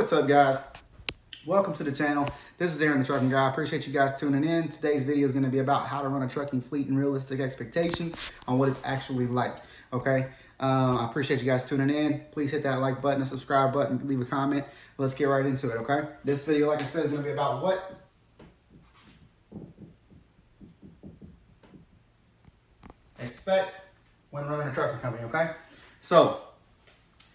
what's up, guys? Welcome to the channel. This is Aaron the Trucking Guy. I appreciate you guys tuning in. Today's video is going to be about how to run a trucking fleet and realistic expectations on what it's actually like. Okay, I appreciate you guys tuning in. Please hit that like button, the subscribe button, leave a comment. Let's get right into it. Okay, this video, like I said, is going to be about what expect when running a trucking company. Okay, so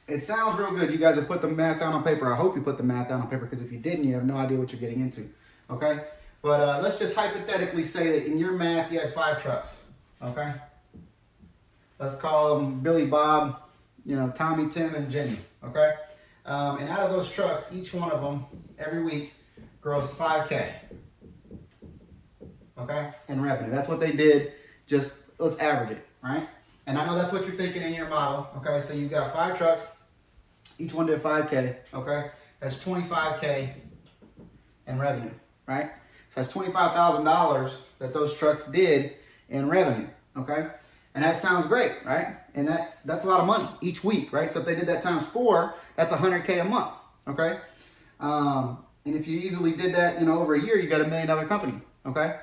it sounds real good. You guys have put the math down on paper. I hope you put the math down on paper, because if you didn't, you have no idea what you're getting into. Okay? But let's just hypothetically say that in your math, you had 5 trucks. Okay? Let's call them Billy, Bob, Tommy, Tim, and Jenny. Okay? And out of those trucks, each one of them, every week, grows $5K. Okay? In revenue. That's what they did. Just, let's average it. Right? And I know that's what you're thinking in your model. Okay? So you've got 5 trucks. Each one did 5K, okay? That's 25K in revenue, right? So that's $25,000 that those trucks did in revenue, okay? And that sounds great, right? And that's a lot of money each week, right? So if they did that times 4, that's 100K a month, okay? And if you easily did that, over a year, you got a $1 million company, okay?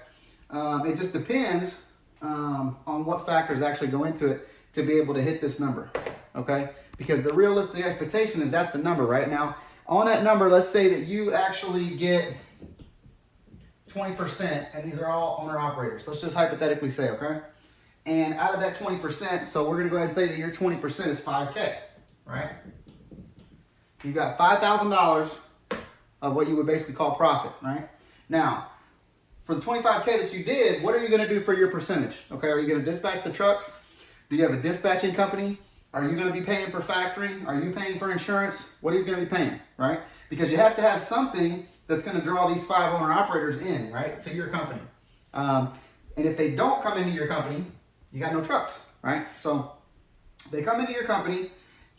It just depends on what factors actually go into it to be able to hit this number, okay? Because the realistic expectation is that's the number right now. On that number, let's say that you actually get 20%, and these are all owner-operators. Let's just hypothetically say, okay? And out of that 20%, so we're going to go ahead and say that your 20% is 5K, right? You've got $5,000 of what you would basically call profit, right? Now, for the 25K that you did, what are you going to do for your percentage? Okay, are you going to dispatch the trucks? Do you have a dispatching company? Are you going to be paying for factoring? Are you paying for insurance? What are you going to be paying, right? Because you have to have something that's going to draw these 5 owner-operators in, right, to your company. And if they don't come into your company, you got no trucks, right? So they come into your company,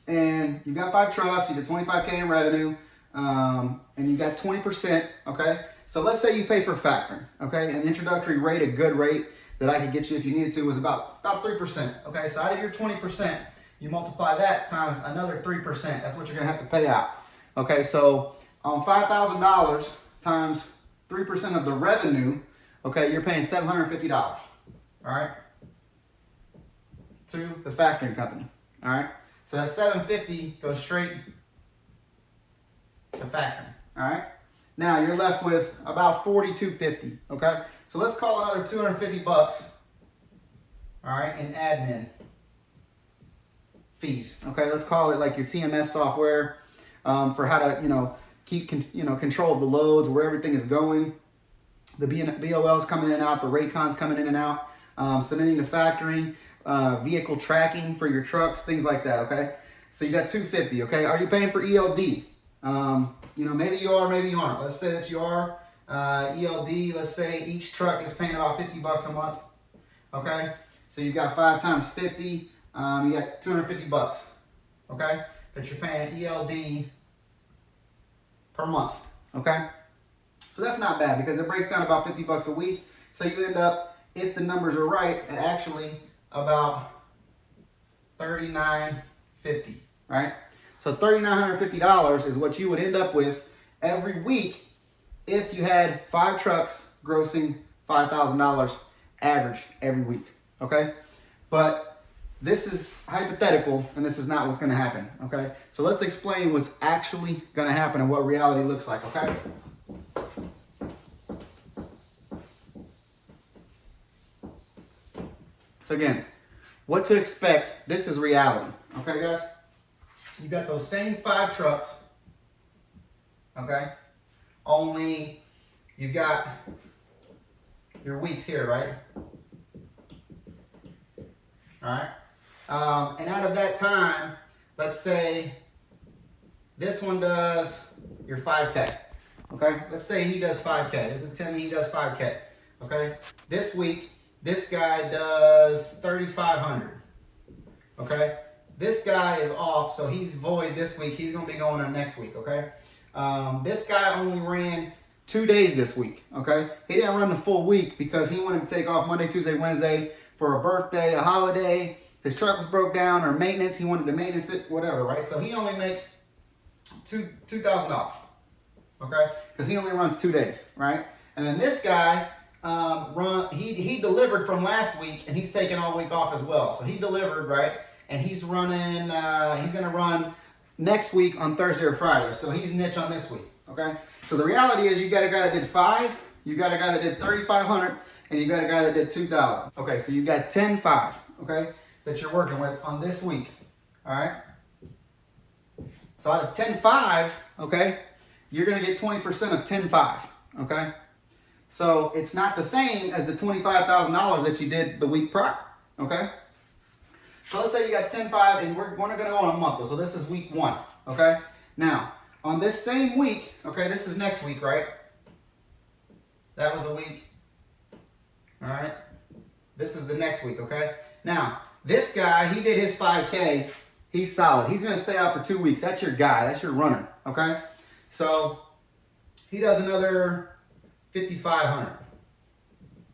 and you got 5 trucks, you did 25K in revenue, and you got 20%, okay? So let's say you pay for factoring, okay? An introductory rate, a good rate that I could get you if you needed to, was about 3%, okay? So out of your 20%, you multiply that times another 3%. That's what you're going to have to pay out. Okay, so on $5,000 times 3% of the revenue, okay, you're paying $750. All right, to the factoring company. All right, so that $750 goes straight to factoring. All right, now you're left with about $4,250. Okay, so let's call another $250. All right, in admin fees. Okay, let's call it like your TMS software for how to keep control of the loads, where everything is going, the BOLs coming in and out, the Raycons coming in and out, submitting to factoring, vehicle tracking for your trucks, things like that. Okay, so you got $250. Okay, are you paying for ELD? Maybe you are, maybe you aren't. Let's say that you are. ELD, let's say each truck is paying about $50 a month. Okay, so you've got 5 times 50. You got $250, okay, that you're paying ELD per month, okay? So that's not bad, because it breaks down about $50 a week. So you end up, if the numbers are right, at actually about $3,950, right? So $3,950 is what you would end up with every week if you had 5 trucks grossing $5,000 average every week, okay? But this is hypothetical, and this is not what's going to happen, okay? So let's explain what's actually going to happen and what reality looks like, okay? So again, what to expect, this is reality, okay, guys? You got those same 5 trucks, okay? Only you got your weeks here, right? All right? And out of that time, let's say this one does your 5K, okay? Let's say he does 5K. This is Tim, he does 5K, okay? This week, this guy does 3,500, okay? This guy is off, so he's void this week. He's going to be going on next week, okay? This guy only ran 2 days this week, okay? He didn't run the full week because he wanted to take off Monday, Tuesday, Wednesday for a birthday, a holiday. His truck was broke down, or maintenance. He wanted to maintenance it, whatever, right? So he only makes $2,000, okay? Because he only runs 2 days, right? And then this guy, he delivered from last week, and he's taking all week off as well. So he delivered, right? And he's running, he's going to run next week on Thursday or Friday. So he's niche on this week, okay? So the reality is you got a guy that did 5, you got a guy that did 3,500, and you got a guy that did 2,000. Okay, so you got 10.5, okay, that you're working with on this week, all right? So out of 10.5, okay, you're going to get 20% of 10.5, okay? So it's not the same as the $25,000 that you did the week prior, okay? So let's say you got 10.5 and we're going to go on a month. So this is week 1, okay? Now, on this same week, okay, this is next week, right? That was a week. All right. This is the next week, okay? Now, this guy, he did his 5K. He's solid. He's going to stay out for 2 weeks. That's your guy. That's your runner, okay? So he does another 5,500,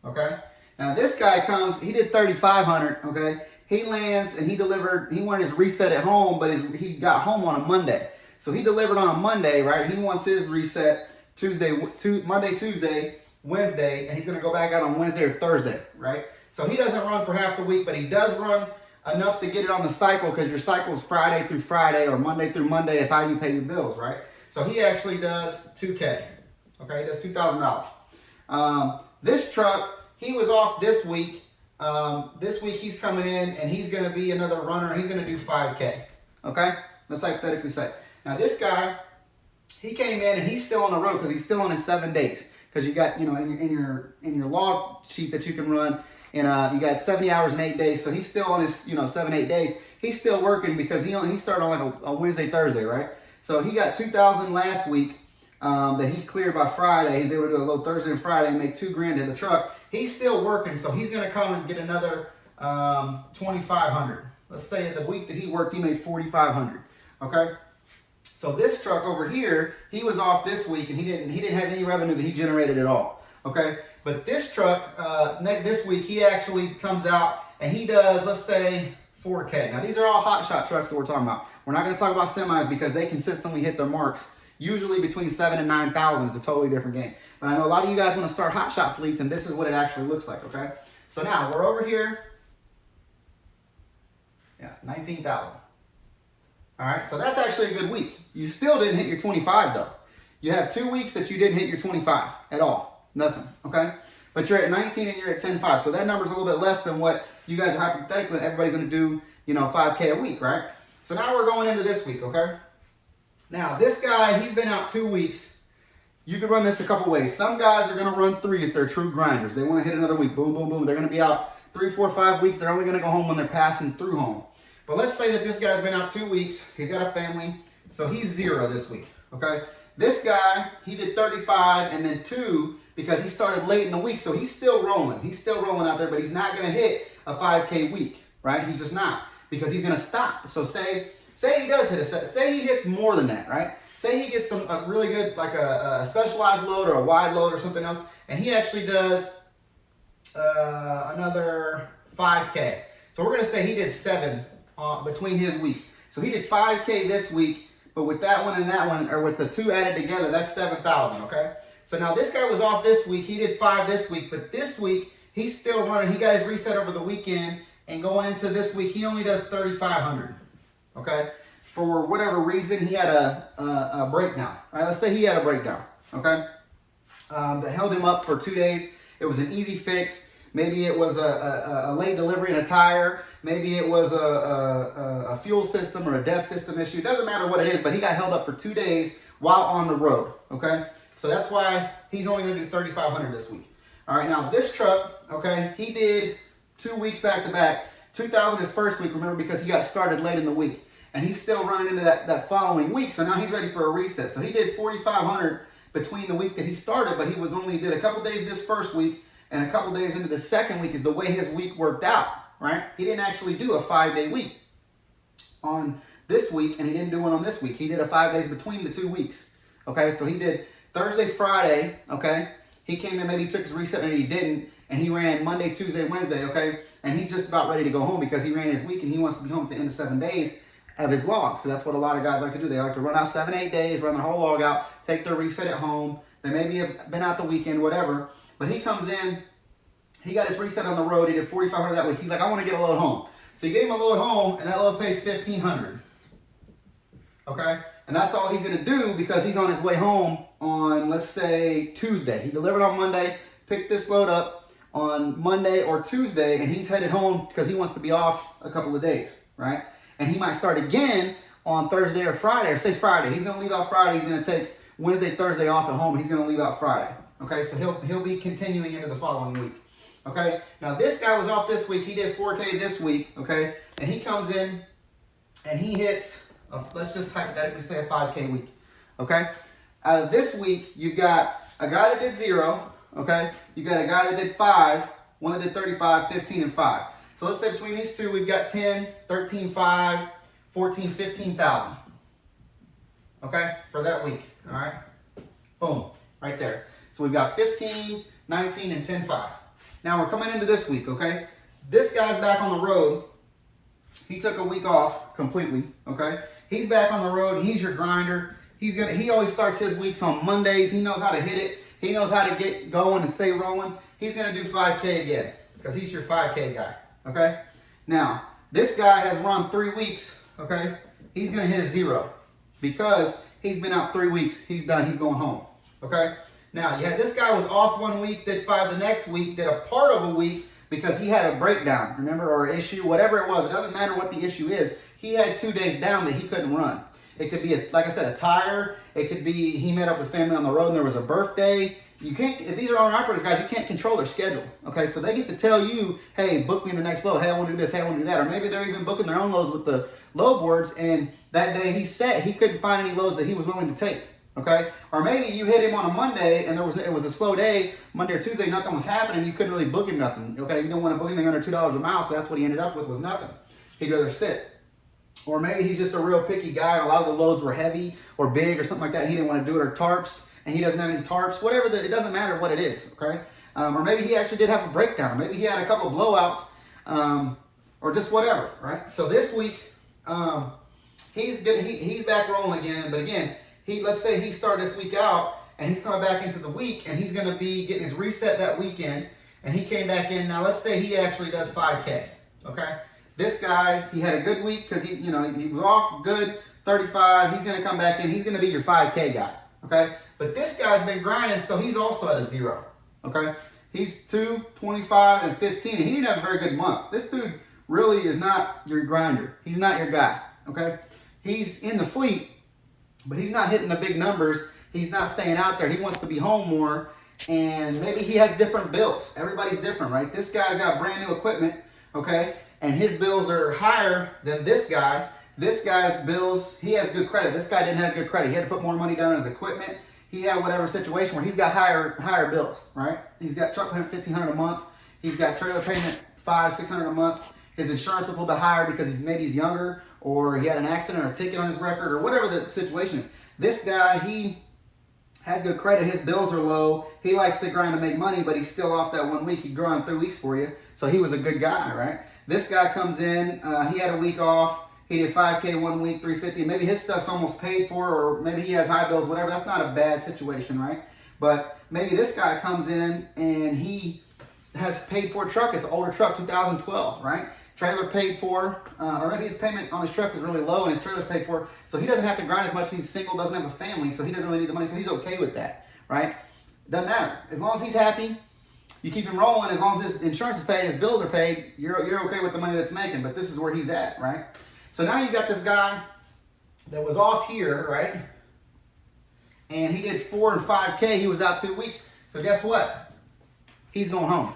okay? Now, this guy comes, he did 3,500, okay? He lands and he delivered, he wanted his reset at home, but he got home on a Monday. So he delivered on a Monday, right? He wants his reset Monday, Tuesday, Wednesday, and he's going to go back out on Wednesday or Thursday, right? So he doesn't run for half the week, but he does run enough to get it on the cycle because your cycle is Friday through Friday or Monday through Monday if how you pay your bills, right? So he actually does 2K, okay? He does $2,000. This truck, he was off this week. This week he's coming in and he's going to be another runner. He's going to do 5K, okay? Let's hypothetically say. Now this guy, he came in and he's still on the road because he's still on his 7 days. Because you got, you know, in your log sheet that you can run, and you got 70 hours and 8 days. So he's still on his, 7, 8 days. He's still working because he started on like a Wednesday, Thursday, right? So he got 2,000 last week that he cleared by Friday. He's able to do a little Thursday and Friday and make $2,000 in the truck. He's still working, so he's going to come and get another 2,500. Let's say the week that he worked, he made 4,500. Okay. So this truck over here, he was off this week and he didn't have any revenue that he generated at all. Okay, but this truck this week he actually comes out and he does, let's say, 4K. Now these are all hotshot trucks that we're talking about. We're not going to talk about semis because they consistently hit their marks. Usually between 7,000 and 9,000 is a totally different game. But I know a lot of you guys want to start hotshot fleets, and this is what it actually looks like. Okay, so now we're over here. Yeah, 19,000. All right, so that's actually a good week. You still didn't hit your 25 though. You have 2 weeks that you didn't hit your 25 at all. Nothing, okay? But you're at 19 and you're at 10.5. So that number's a little bit less than what you guys are hypothetically, everybody's gonna do, 5K a week, right? So now we're going into this week, okay? Now this guy, he's been out 2 weeks. You can run this a couple ways. Some guys are gonna run 3 if they're true grinders. They wanna hit another week, boom, boom, boom. They're gonna be out 3, 4, 5 weeks. They're only gonna go home when they're passing through home. But let's say that this guy's been out 2 weeks. He's got a family, so he's 0 this week, okay? This guy, he did 35 and then 2 because he started late in the week, so he's still rolling. He's still rolling out there, but he's not gonna hit a 5K week, right? He's just not because he's gonna stop. So say he does hit a set, say he hits more than that, right? Say he gets a really good, like a specialized load or a wide load or something else, and he actually does another 5K. So we're gonna say he did 7 between his week. So he did 5K this week, but with that one and that one, or with the 2 added together, that's 7,000, okay? So now this guy was off this week. He did 5 this week, but this week, he's still running. He got his reset over the weekend, and going into this week, he only does 3,500, okay? For whatever reason, he had a breakdown. All right, let's say he had a breakdown, okay? That held him up for 2 days. It was an easy fix. Maybe it was a late delivery in a tire. Maybe it was a fuel system or a DEF system issue. It doesn't matter what it is, but he got held up for 2 days while on the road, okay? So that's why he's only going to do 3,500 this week. All right, now this truck, okay, he did 2 weeks back to back. 2,000 his first week, remember, because he got started late in the week. And he's still running into that following week, so now he's ready for a reset. So he did 4,500 between the week that he started, but he did a couple days this first week, and a couple days into the second week is the way his week worked out, right? He didn't actually do a 5-day week on this week, and he didn't do one on this week. He did a 5 days between the 2 weeks, okay? So he did Thursday, Friday, okay? He came in, maybe he took his reset, maybe he didn't, and he ran Monday, Tuesday, Wednesday, okay? And he's just about ready to go home because he ran his week, and he wants to be home at the end of 7 days. of his logs. So that's what a lot of guys like to do. They like to run out 7, 8 days, run their whole log out, take their reset at home. They maybe have been out the weekend, whatever. But he comes in, he got his reset on the road. He did 4,500 that week. He's like, I want to get a load home. So you get him a load home, and that load pays 1,500. Okay? And that's all he's going to do because he's on his way home on, let's say, Tuesday. He delivered on Monday, picked this load up on Monday or Tuesday, and he's headed home because he wants to be off a couple of days, right? And he might start again on Thursday or Friday, or say Friday. He's going to leave out Friday. He's going to take Wednesday, Thursday off at home. He's going to leave out Friday. Okay, so he'll be continuing into the following week. Okay, now this guy was off this week. He did 4K this week. Okay, and he comes in and he hits, let's just hypothetically say a 5K week. Okay, out of this week, you've got a guy that did 0. Okay, you got a guy that did 5, one that did 35, 15, and 5. So let's say between these two, we've got 10, 13, 5, 14, 15,000. Okay, for that week. All right, boom, right there. So we've got 15, 19, and 10, 5. Now we're coming into this week, okay? This guy's back on the road. He took a week off completely, okay? He's back on the road, and he's your grinder. He always starts his weeks on Mondays. He knows how to hit it. He knows how to get going and stay rolling. He's going to do 5K again because he's your 5K guy, okay? Now, this guy has run 3 weeks, okay? He's going to hit a 0 because he's been out 3 weeks. He's done. He's going home, okay? Now, yeah, this guy was off 1 week, did 5 the next week, did a part of a week because he had a breakdown, remember, or issue, whatever it was. It doesn't matter what the issue is. He had 2 days down that he couldn't run. It could be, like I said, a tire. It could be he met up with family on the road and there was a birthday. You can't, if these are owner-operators, guys, you can't control their schedule, okay? So they get to tell you, hey, book me the next load. Hey, I want to do this. Hey, I want to do that. Or maybe they're even booking their own loads with the load boards, and that day he couldn't find any loads that he was willing to take. Okay, or maybe you hit him on a Monday and it was a slow day, Monday or Tuesday, nothing was happening. You couldn't really book him nothing. Okay, you don't want to book anything under $2 a mile, so that's what he ended up with was nothing. He'd rather sit. Or maybe he's just a real picky guy. A lot of the loads were heavy or big or something like that. He didn't want to do it, or tarps, and he doesn't have any tarps. Whatever, it doesn't matter what it is. Okay, or maybe he actually did have a breakdown. Maybe he had a couple of blowouts, or just whatever. Right. So this week, he's back rolling again, but again. Let's say he started this week out and he's coming back into the week and he's going to be getting his reset that weekend, and he came back in. Now let's say he actually does 5K, okay? This guy, he had a good week because he was off good, 35. He's going to come back in. He's going to be your 5K guy, okay? But this guy's been grinding, so he's also at a 0, okay? He's 2, 25, and 15, and he didn't have a very good month. This dude really is not your grinder. He's not your guy, okay? He's in the fleet, but he's not hitting the big numbers. He's not staying out there. He wants to be home more, and maybe he has different bills. Everybody's different, right? This guy's got brand new equipment, okay? And his bills are higher than this guy. This guy's bills, he has good credit. This guy didn't have good credit. He had to put more money down on his equipment. He had whatever situation where he's got higher bills, right? He's got truck payment $1,500 a month. He's got trailer payment $500, $600 a month. His insurance was a little bit higher because maybe he's younger, or he had an accident or a ticket on his record, or whatever the situation is. This guy, he had good credit. His bills are low. He likes to grind to make money, but he's still off that 1 week. He grind 3 weeks for you. So he was a good guy, right? This guy comes in. He had a week off. He did 5K 1 week, 350. Maybe his stuff's almost paid for, or maybe he has high bills, whatever. That's not a bad situation, right? But maybe this guy comes in and he has paid for a truck. It's an older truck, 2012, right? Trailer paid for, or maybe his payment on his truck is really low and his trailer's paid for, so he doesn't have to grind as much. He's single, doesn't have a family, so he doesn't really need the money, so he's okay with that, right? Doesn't matter. As long as he's happy, you keep him rolling. As long as his insurance is paid, his bills are paid, you're okay with the money that's making, but this is where he's at, right? So now you got this guy that was off here, right? And he did 4 and 5K. He was out 2 weeks. So guess what? He's going home,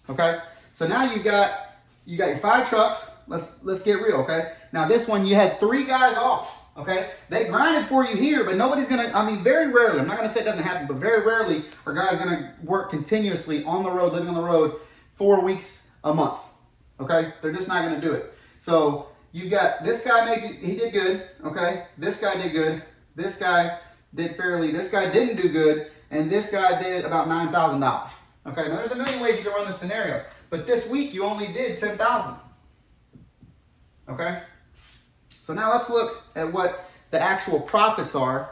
okay? So now you got your 5 trucks. Let's get real, okay? Now this one, you had 3 guys off, okay? They grinded for you here, but nobody's very rarely, I'm not gonna say it doesn't happen, but very rarely are guys gonna work continuously on the road, living on the road, 4 weeks a month, okay? They're just not gonna do it. So you've got, this guy he did good, okay? This guy did good. This guy did fairly. This guy didn't do good, and this guy did about $9,000, okay? Now there's a million ways you can run this scenario. But this week, you only did 10,000, okay? So now let's look at what the actual profits are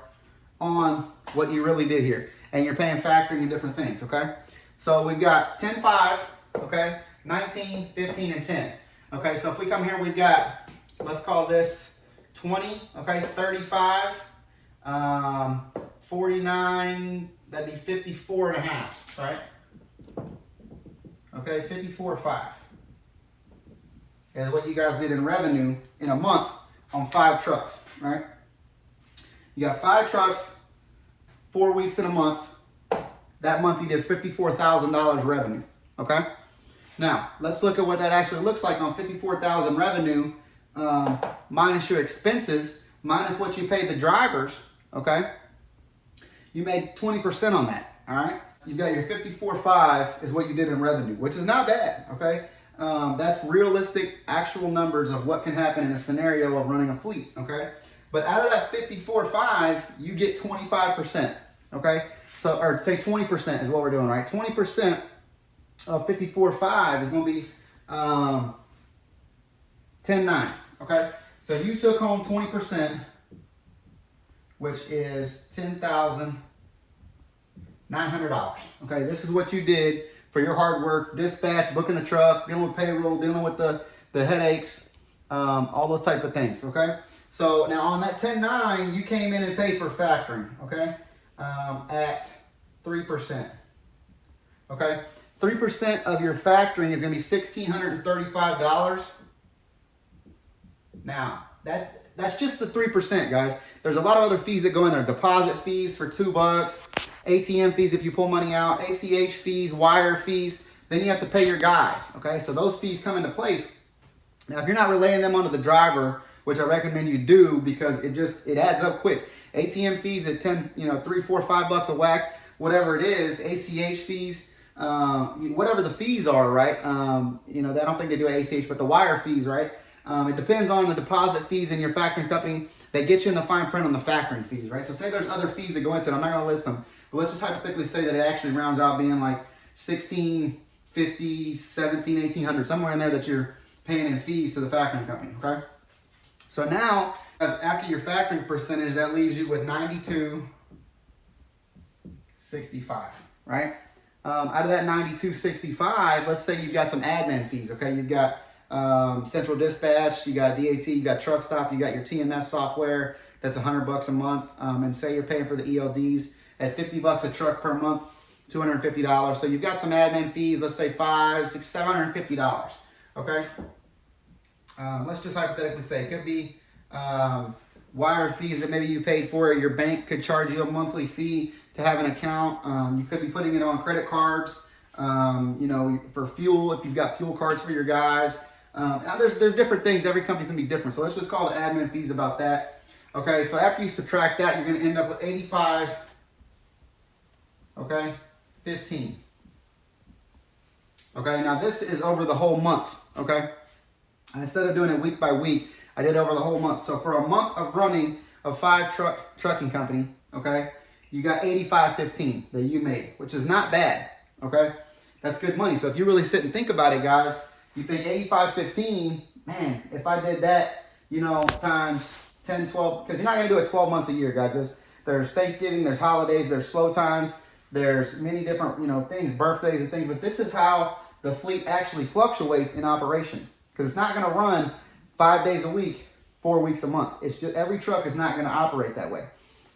on what you really did here. And you're paying factoring and different things, okay? So we've got 10, 5, okay? 19, 15, and 10. Okay, so if we come here, we've got, let's call this 20, okay? 35, 49, that'd be 54 and a half, right? Okay, 54.5. And what you guys did in revenue in a month on 5 trucks, right? You got 5 trucks, 4 weeks in a month. That month you did $54,000 revenue, okay? Now, let's look at what that actually looks like on $54,000 revenue minus your expenses, minus what you paid the drivers, okay? You made 20% on that, all right? You got your 54.5 is what you did in revenue, which is not bad, okay? That's realistic, actual numbers of what can happen in a scenario of running a fleet, okay? But out of that 54.5, you get 25%, okay? So, or say 20% is what we're doing, right? 20% of 54.5 is going to be 10.9, okay? So you took home 20%, which is $10,900, okay? This is what you did for your hard work, dispatch, booking the truck, dealing with payroll, dealing with the headaches, all those type of things, okay? So now on that 10.9, you came in and paid for factoring, okay? At 3%, okay? 3% of your factoring is gonna be $1,635. Now, that's just the 3%, guys. There's a lot of other fees that go in there. Deposit fees for $2, ATM fees if you pull money out, ACH fees, wire fees. Then you have to pay your guys, okay? So those fees come into place. Now, if you're not relaying them onto the driver, which I recommend you do because it adds up quick. ATM fees at 10, you know, $3, $4, $5 a whack, whatever it is, ACH fees, whatever the fees are, right? You know, I don't think they do ACH, but the wire fees, right? It depends on the deposit fees in your factoring company. They get you in the fine print on the factoring fees, right? So say there's other fees that go into it. I'm not going to list them, but let's just hypothetically say that it actually rounds out being like $1,650, $1,700, $1,800, somewhere in there that you're paying in fees to the factoring company, okay? So now, after your factoring percentage, that leaves you with $92.65, right? Out of that $92.65, let's say you've got some admin fees, okay? You've got central dispatch, you got DAT, you got truck stop, you got your TMS software, that's $100 a month. And say you're paying for the ELDs at $50 a truck per month, $250. So you've got some admin fees, let's say $500, $600, $750, okay? Let's just hypothetically say it could be wire fees that maybe you paid for. Your bank could charge you a monthly fee to have an account. You could be putting it on credit cards, you know, for fuel, if you've got fuel cards for your guys. Now there's different things. Every company's gonna be different. So let's just call the admin fees about that. Okay, so after you subtract that, you're gonna end up with 85, okay, 15. Okay, now this is over the whole month, okay? Instead of doing it week by week, I did over the whole month. So for a month of running a 5-trucking company, okay, you got 85.15 that you made, which is not bad, okay? That's good money. So if you really sit and think about it, guys, you think 85.15, man, if I did that, you know, times 10, 12, because you're not going to do it 12 months a year, guys. There's Thanksgiving, there's holidays, there's slow times, there's many different, you know, things, birthdays and things, but this is how the fleet actually fluctuates in operation. Because it's not going to run 5 days a week, 4 weeks a month. It's just every truck is not going to operate that way.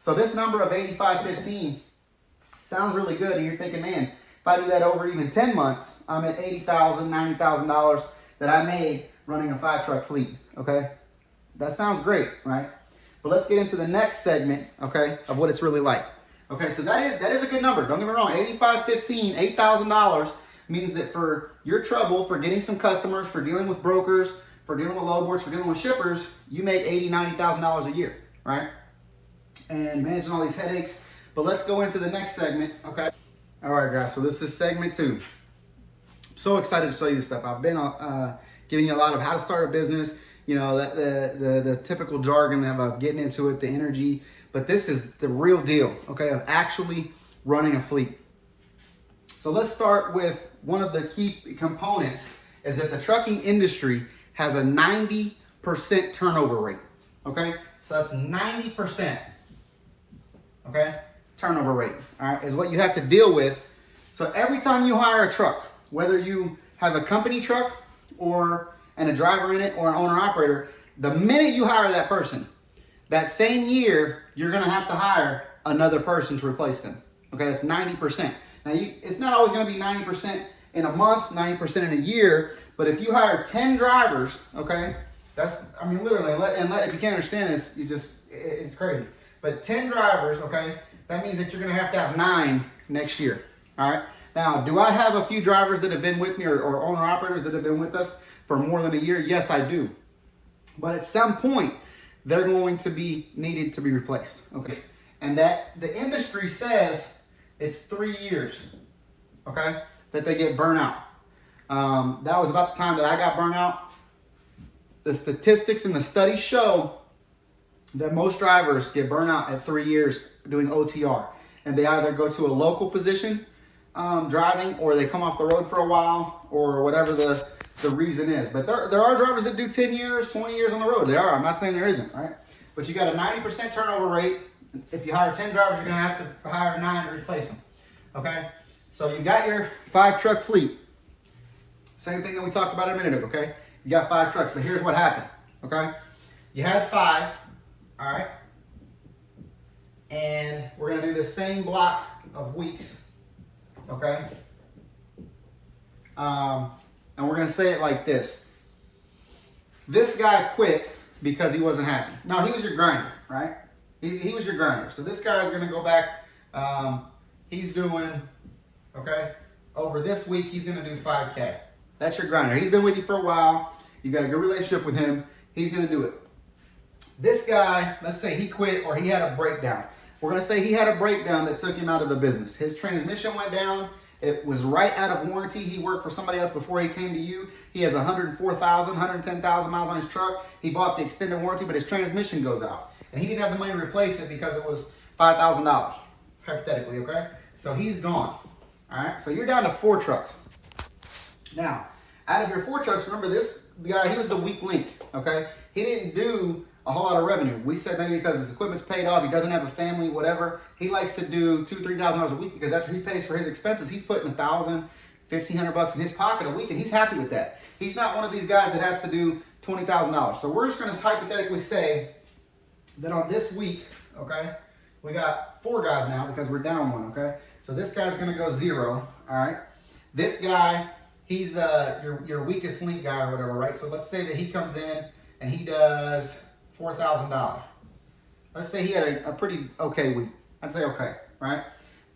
So this number of 85.15 sounds really good, and you're thinking, man, if I do that over even 10 months, I'm at $80,000, $90,000 that I made running a 5-truck fleet. Okay, that sounds great, right? But let's get into the next segment, okay, of what it's really like. Okay, so that is a good number. Don't get me wrong. 85.15, $8,000 means that for your trouble, for getting some customers, for dealing with brokers, for dealing with load boards, for dealing with shippers, you make $80,000, $90,000 a year, right? And managing all these headaches. But let's go into the next segment, okay? All right, guys, so this is segment 2. I'm so excited to show you this stuff. I've been giving you a lot of how to start a business, you know, the typical jargon of getting into it, the energy. But this is the real deal, okay, of actually running a fleet. So let's start with one of the key components is that the trucking industry has a 90% turnover rate. Okay, so that's 90%. Okay, turnover rate. All right, is what you have to deal with. So every time you hire a truck, whether you have a company truck and a driver in it or an owner operator, the minute you hire that person, that same year you're going to have to hire another person to replace them. Okay, that's 90%. Now it's not always going to be 90% in a month, 90% in a year, but if you hire 10 drivers, okay, that's, I mean, literally, if you can't understand this, it's crazy. But 10 drivers, okay, that means that you're going to have 9 next year. All right. Now, do I have a few drivers that have been with me or owner operators that have been with us for more than a year? Yes, I do. But at some point, they're going to be needed to be replaced. Okay. And that the industry says it's 3 years, okay, that they get burnt out. That was about the time that I got burnt out. The statistics and the studies show that most drivers get burnt out at 3 years doing OTR. And they either go to a local position driving, or they come off the road for a while, or whatever the reason is. But there are drivers that do 10 years, 20 years on the road. There are. I'm not saying there isn't, right? But you got a 90% turnover rate. If you hire 10 drivers, you're going to have to hire 9 to replace them. Okay? So you got your 5 truck fleet. Same thing that we talked about a minute ago, okay? You got 5 trucks, but here's what happened, okay? You had 5, all right? And we're going to do the same block of weeks, okay? And we're going to say it like this. This guy quit because he wasn't happy. No, he was your grinder, right? He was your grinder. So this guy is going to go back. He's doing, okay, over this week, he's going to do 5K. That's your grinder. He's been with you for a while. You got a good relationship with him. He's going to do it. This guy, let's say he quit or he had a breakdown. We're going to say he had a breakdown that took him out of the business. His transmission went down. It was right out of warranty. He worked for somebody else before he came to you. He has 104,000, 110,000 miles on his truck. He bought the extended warranty, but his transmission goes out. And he didn't have the money to replace it because it was $5,000, hypothetically, okay? So he's gone, all right? So you're down to 4 trucks. Now, out of your 4 trucks, remember this guy, he was the weak link, okay? He didn't do a whole lot of revenue. We said maybe because his equipment's paid off, he doesn't have a family, whatever. He likes to do $2,000, $3,000 a week because after he pays for his expenses, he's putting $1,000, $1,500 in his pocket a week, and he's happy with that. He's not one of these guys that has to do $20,000. So we're just going to hypothetically say that on this week, okay, we got 4 guys now because we're down 1, okay? So this guy's going to go 0, all right? This guy, he's your weakest link guy or whatever, right? So let's say that he comes in and he does $4,000. Let's say he had a pretty okay week. I'd say okay, right?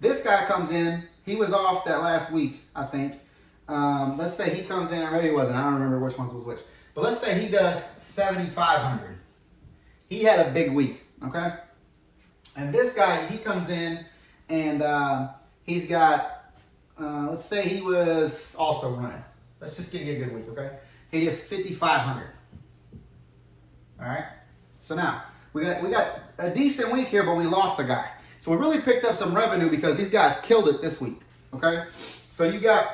This guy comes in. He was off that last week, I think. Let's say he comes in, or maybe he wasn't. I don't remember which one was which. But let's say he does $7,500. He had a big week, okay? And this guy, he comes in and he's got, let's say he was also running. Let's just give you a good week, okay? He did $5,500. All right. So now we got a decent week here, but we lost a guy. So we really picked up some revenue because these guys killed it this week. Okay. So you got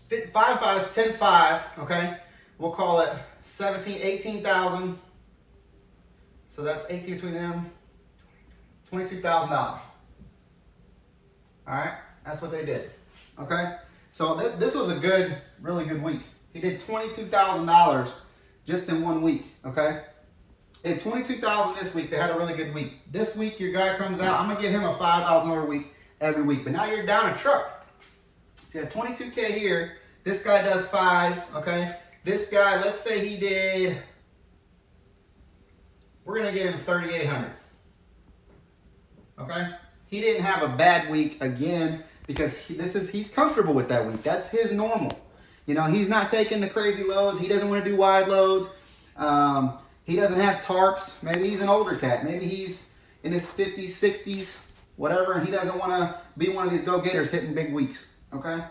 5 5s, 10 5. Okay. We'll call it 17, 18,000. So that's 18 between them. $22,000. All right. That's what they did. Okay. So this was a good, really good week. He did $22,000 just in 1 week, okay? They had $22,000 this week. They had a really good week. This week, your guy comes out. I'm going to give him a $5,000 week every week. But now you're down a truck. So you have $22K here. This guy does 5, okay? This guy, let's say he did, we're going to give him $3,800, okay? He didn't have a bad week again because he's comfortable with that week. That's his normal. You know, he's not taking the crazy loads. He doesn't want to do wide loads. He doesn't have tarps. Maybe he's an older cat. Maybe he's in his 50s, 60s, whatever, and he doesn't want to be one of these go-getters hitting big weeks, okay?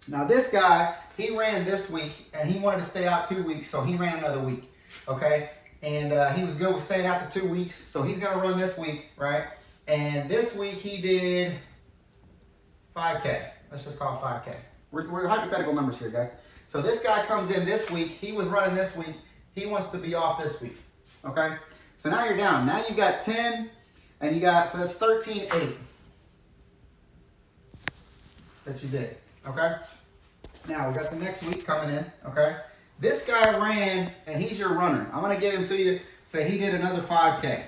Now, this guy, he ran this week, and he wanted to stay out 2 weeks, so he ran another week, okay? And he was good with staying out the 2 weeks, so he's going to run this week, right? And this week, he did 5K. Let's just call it 5K. We're hypothetical numbers here, guys. So this guy comes in this week. He was running this week. He wants to be off this week. okay? So now you're down. Now you got 10, and you got, so that's 13.8 that you did, okay? Now we got the next week coming in, okay? This guy ran, and he's your runner. I'm gonna give him to you, say he did another 5K,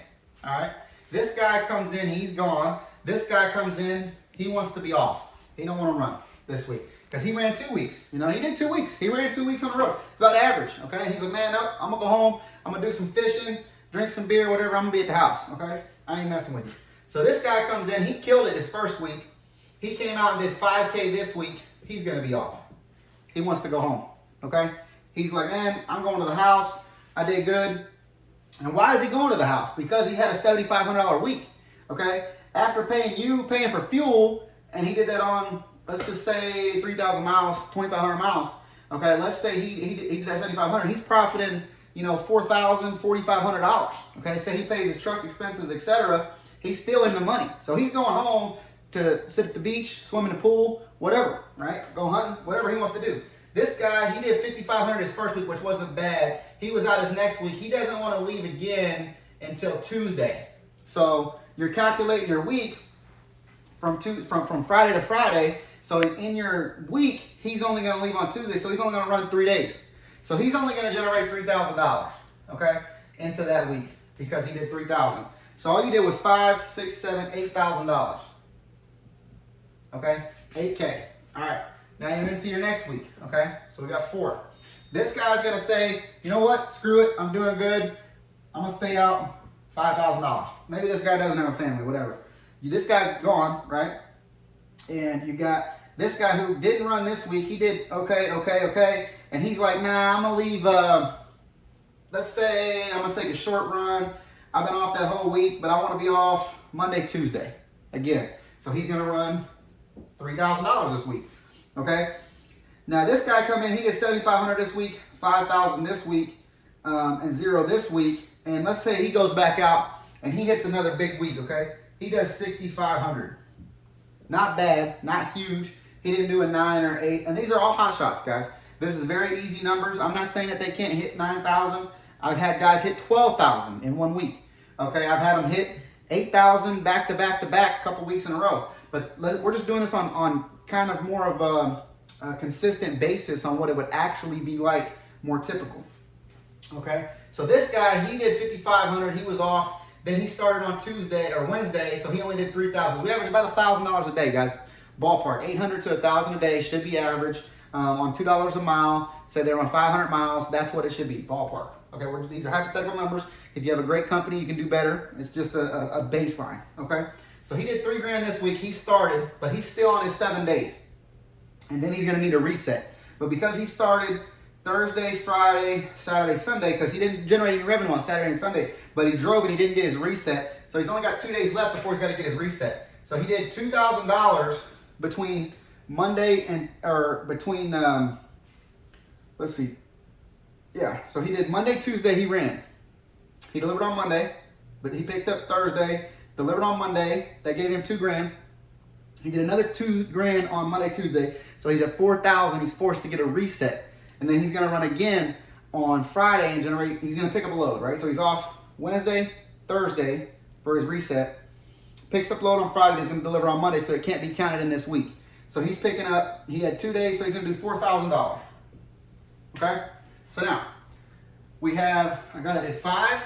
all right? This guy comes in, he's gone. This guy comes in, he wants to be off. He don't wanna run this week. Because he ran 2 weeks. You know, he did 2 weeks. He ran 2 weeks on the road. It's about average, okay? He's like, man, up, I'm gonna go home, I'm gonna do some fishing, drink some beer, whatever, I'm gonna be at the house, okay? I ain't messing with you. So this guy comes in, he killed it his first week. He came out and did 5K this week. He's gonna be off. He wants to go home, okay? He's like, man, I'm going to the house. I did good. And why is he going to the house? Because he had a $7,500 week, okay? After paying for fuel, and he did that on, let's just say 3,000 miles, 2,500 miles, okay? Let's say he did that 7,500. He's profiting, you know, $4,000, $4,500, okay? Say he pays his truck expenses, etc. He's still in the money. So he's going home to sit at the beach, swim in the pool, whatever, right? Go hunting, whatever he wants to do. This guy, he did 5,500 his first week, which wasn't bad. He was out his next week. He doesn't want to leave again until Tuesday. So you're calculating your week from Friday to Friday. So in your week, he's only going to leave on Tuesday. So he's only going to run 3 days. So he's only going to generate $3,000, okay, into that week because he did 3,000. So all you did was $5,000, $6,000, $7,000, $8,000. Okay, 8K. All right. Now you're into your next week, okay? So we got 4. This guy's gonna say, you know what? Screw it. I'm doing good. I'm gonna stay out. $5,000. Maybe this guy doesn't have a family, whatever. This guy's gone, right? And you got this guy who didn't run this week. He did okay. And he's like, nah, I'm gonna leave. Let's say I'm gonna take a short run. I've been off that whole week, but I want to be off Monday, Tuesday again. So he's gonna run $3,000 this week. Okay. Now this guy come in, he did 7,500 this week, 5,000 this week, and 0 this week. And let's say he goes back out and he hits another big week. Okay. He does 6,500. Not bad, not huge. He didn't do a 9 or 8, and these are all hot shots, guys. This is very easy numbers. I'm not saying that they can't hit 9,000. I've had guys hit 12,000 in 1 week. Okay. I've had them hit 8,000 back to back to back a couple weeks in a row. But we're just doing this on kind of more of a consistent basis on what it would actually be like, more typical. Okay, so this guy, he did 5,500. He was off. Then he started on Tuesday or Wednesday, so he only did 3,000. We average about $1,000 a day, guys. Ballpark, 800 to 1,000 a day should be average on $2 a mile. Say they're on 500 miles. That's what it should be, ballpark. Okay, these are hypothetical numbers. If you have a great company, you can do better. It's just a baseline. Okay. So he did $3,000 this week. He started, but he's still on his 7 days. And then he's going to need a reset. But because he started Thursday, Friday, Saturday, Sunday, because he didn't generate any revenue on Saturday and Sunday, but he drove and he didn't get his reset. So he's only got 2 days left before he's got to get his reset. So he did $2,000 between Monday and, let's see. Yeah, so he did Monday, Tuesday, he ran. He delivered on Monday, but he picked up Thursday. Delivered on Monday, that gave him $2,000. He did another $2,000 on Monday, Tuesday. So he's at 4,000. He's forced to get a reset. And then he's going to run again on Friday and generate, he's going to pick up a load, right? So he's off Wednesday, Thursday for his reset. Picks up load on Friday, he's going to deliver on Monday, so it can't be counted in this week. So he's picking up, he had 2 days, so he's going to do $4,000. Okay? So now, we have a guy that did 5,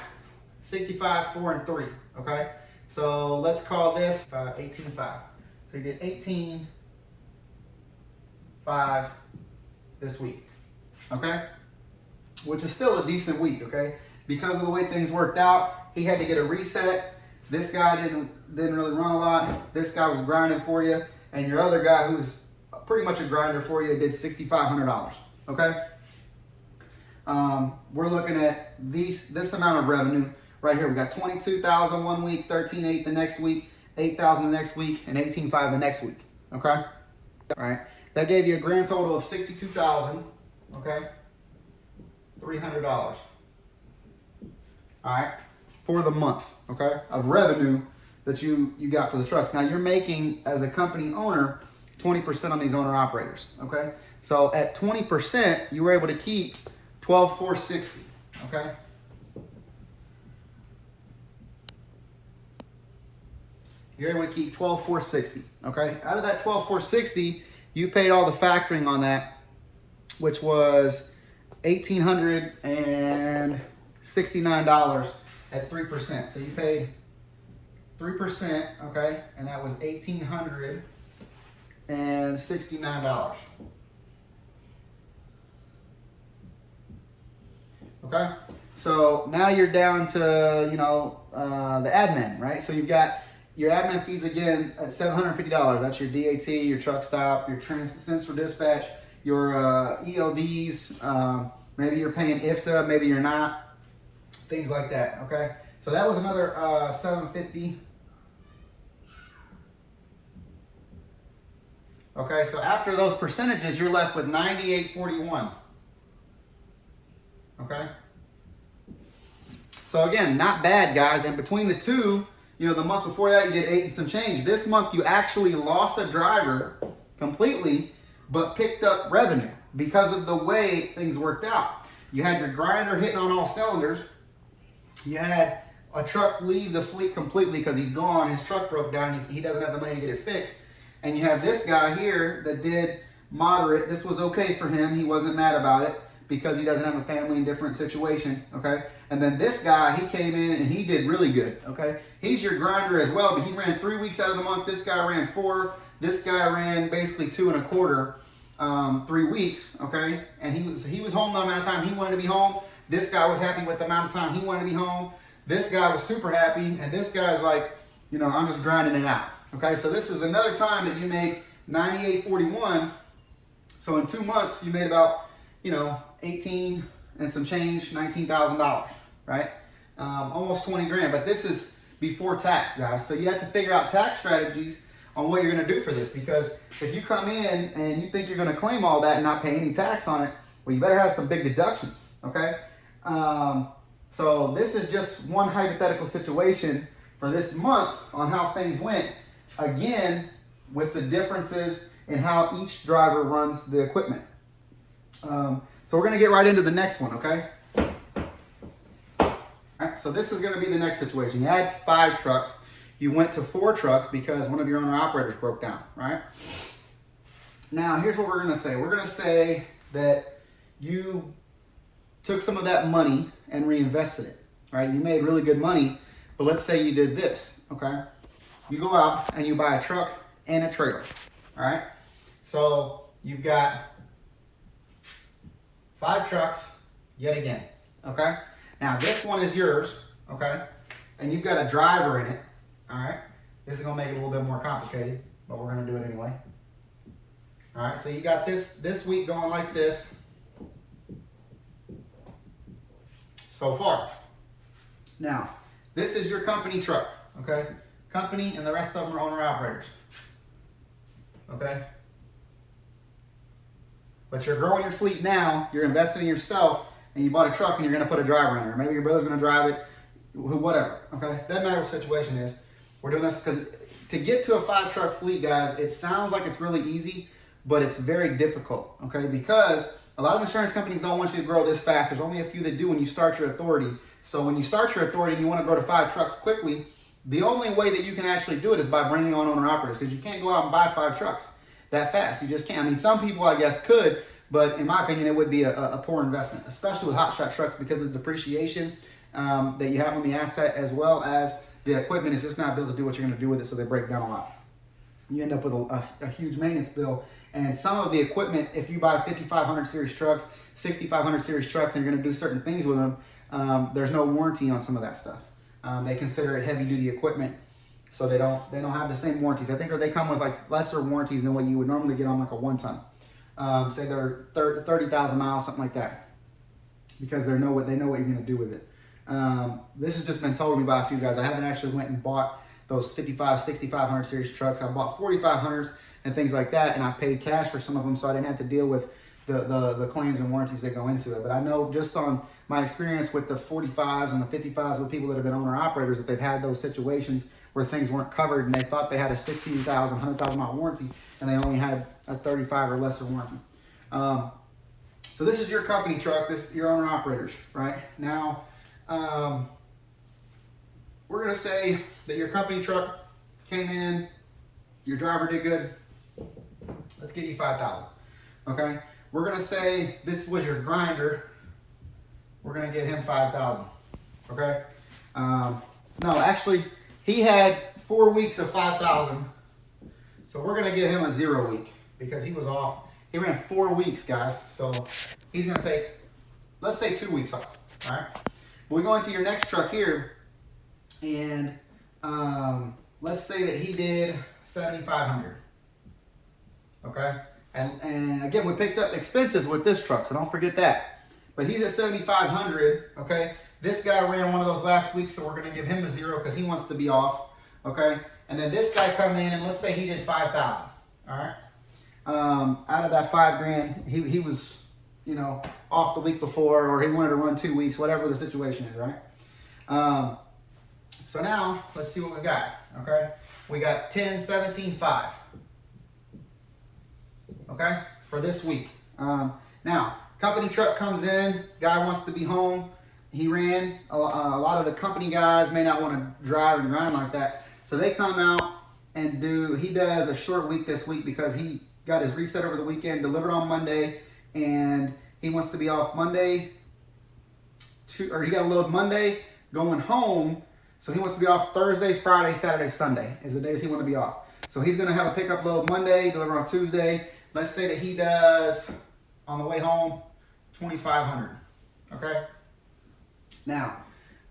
65, 4, and 3. Okay? So let's call this 18.5. So he did 18.5 this week, okay? Which is still a decent week, okay? Because of the way things worked out, he had to get a reset. This guy didn't really run a lot. This guy was grinding for you, and your other guy, who's pretty much a grinder for you, did $6,500, okay? We're looking at this amount of revenue. Right here, we got 22,000 1 week, 13.8 the next week, 8,000 the next week, and 18.5 the next week. Okay, all right. That gave you a grand total of $62,000. Okay, $300. All right, for the month. Okay, of revenue that you got for the trucks. Now you're making, as a company owner, 20% on these owner operators. Okay, so at 20%, you were able to keep $12,460. Okay. you're able to keep $12,460. Okay, out of that $12,460, you paid all the factoring on that, which was $1,869 at 3%. So you paid 3%, okay, and that was $1,869. Okay, so now you're down to, you know, the admin, right? So you've got your admin fees again at $750. That's your DAT, your truck stop, your sensor dispatch, your ELDs. Maybe you're paying IFTA, maybe you're not. Things like that. Okay, so that was another $750. Okay, so after those percentages, you're left with $98.41. Okay. So again, not bad, guys. And between the two, you know, the month before that you did 8 and some change. This month you actually lost a driver completely, but picked up revenue because of the way things worked out. You had your grinder hitting on all cylinders. You had a truck leave the fleet completely because he's gone. His truck broke down. He doesn't have the money to get it fixed. And you have this guy here that did moderate. This was okay for him. He wasn't mad about it, because he doesn't have a family in different situation, okay? And then this guy, he came in and he did really good, okay? He's your grinder as well, but he ran 3 weeks out of the month. This guy ran 4. This guy ran basically 2 1/4, 3 weeks, okay? And he was home the amount of time he wanted to be home. This guy was happy with the amount of time he wanted to be home. This guy was super happy, and this guy's like, you know, I'm just grinding it out, okay? So this is another time that you made $98.41. So in 2 months, you made about, you know, 18 and some change, $19,000, right? Almost 20 grand, but this is before tax, guys. So you have to figure out tax strategies on what you're gonna do for this, because if you come in and you think you're gonna claim all that and not pay any tax on it, well, you better have some big deductions, okay? So this is just one hypothetical situation for this month on how things went, again, with the differences in how each driver runs the equipment. So we're gonna get right into the next one, okay? All right, so this is gonna be the next situation. You had 5 trucks, you went to 4 trucks because one of your owner-operators broke down, right? Now, here's what we're gonna say. We're gonna say that you took some of that money and reinvested it, right? You made really good money, but let's say you did this, okay? You go out and you buy a truck and a trailer, all right? So you've got 5 trucks yet again, okay? Now this one is yours, okay? And you've got a driver in it, all right? This is gonna make it a little bit more complicated, but we're gonna do it anyway. All right, so you got this week going like this so far. Now, this is your company truck, okay? Company, and the rest of them are owner operators, okay? But you're growing your fleet now, you're investing in yourself, and you bought a truck and you're gonna put a driver in there. Maybe your brother's gonna drive it, whatever, okay? Doesn't matter what the situation is. We're doing this because to get to a 5 truck fleet, guys, it sounds like it's really easy, but it's very difficult, okay? Because a lot of insurance companies don't want you to grow this fast. There's only a few that do when you start your authority. So when you start your authority and you wanna grow to 5 trucks quickly, the only way that you can actually do it is by bringing on owner operators, because you can't go out and buy 5 trucks that fast. You just can't. I mean, some people, I guess, could, but in my opinion, it would be a poor investment, especially with hotshot trucks, because of the depreciation that you have on the asset, as well as the equipment is just not built to do what you're going to do with it, so they break down a lot. You end up with a huge maintenance bill, and some of the equipment, if you buy 5500 series trucks, 6500 series trucks, and you're going to do certain things with them, there's no warranty on some of that stuff. They consider it heavy duty equipment, so they don't have the same warranties. I think they come with like lesser warranties than what you would normally get on like a 1-ton. Say they're 30,000 miles, something like that, because they know what you're going to do with it. This has just been told to me by a few guys. I haven't actually went and bought those 6500 series trucks. I bought 4500s and things like that, and I paid cash for some of them, so I didn't have to deal with the claims and warranties that go into it. But I know just on my experience with the 45s and the 55s with people that have been owner operators, that they've had those situations where things weren't covered and they thought they had a 60,000, 100,000 mile warranty, and they only had a 35 or lesser warranty. So this is your company truck, this your owner operators, right? Now, we're gonna say that your company truck came in, your driver did good, let's give you 5,000. Okay, we're gonna say this was your grinder. We're gonna give him 5,000. Okay. No, actually, he had 4 weeks of 5,000. So we're gonna give him a 0 week because he was off. He ran 4 weeks, guys. So he's gonna take, let's say 2 weeks off. All right. But we go into your next truck here, and let's say that he did 7,500. Okay. And again, we picked up expenses with this truck, so don't forget that. But he's at 7,500. Okay. This guy ran one of those last weeks, so we're going to give him a 0 because he wants to be off. Okay. And then this guy come in, and let's say he did 5,000. All right. Out of that $5,000, he was, you know, off the week before, or he wanted to run 2 weeks, whatever the situation is, right? So now let's see what we got. Okay. We got 10, 17, 5. Okay, for this week. Now, company truck comes in, guy wants to be home. He ran. A lot of the company guys may not want to drive and grind like that. So they come out and he does a short week this week because he got his reset over the weekend, delivered on Monday, and he wants to be off Monday, or he got a load Monday, going home. So he wants to be off Thursday, Friday, Saturday, Sunday is the days he wants to be off. So he's going to have a pickup load Monday, deliver on Tuesday. Let's say that he does, on the way home, 2,500, okay? Now,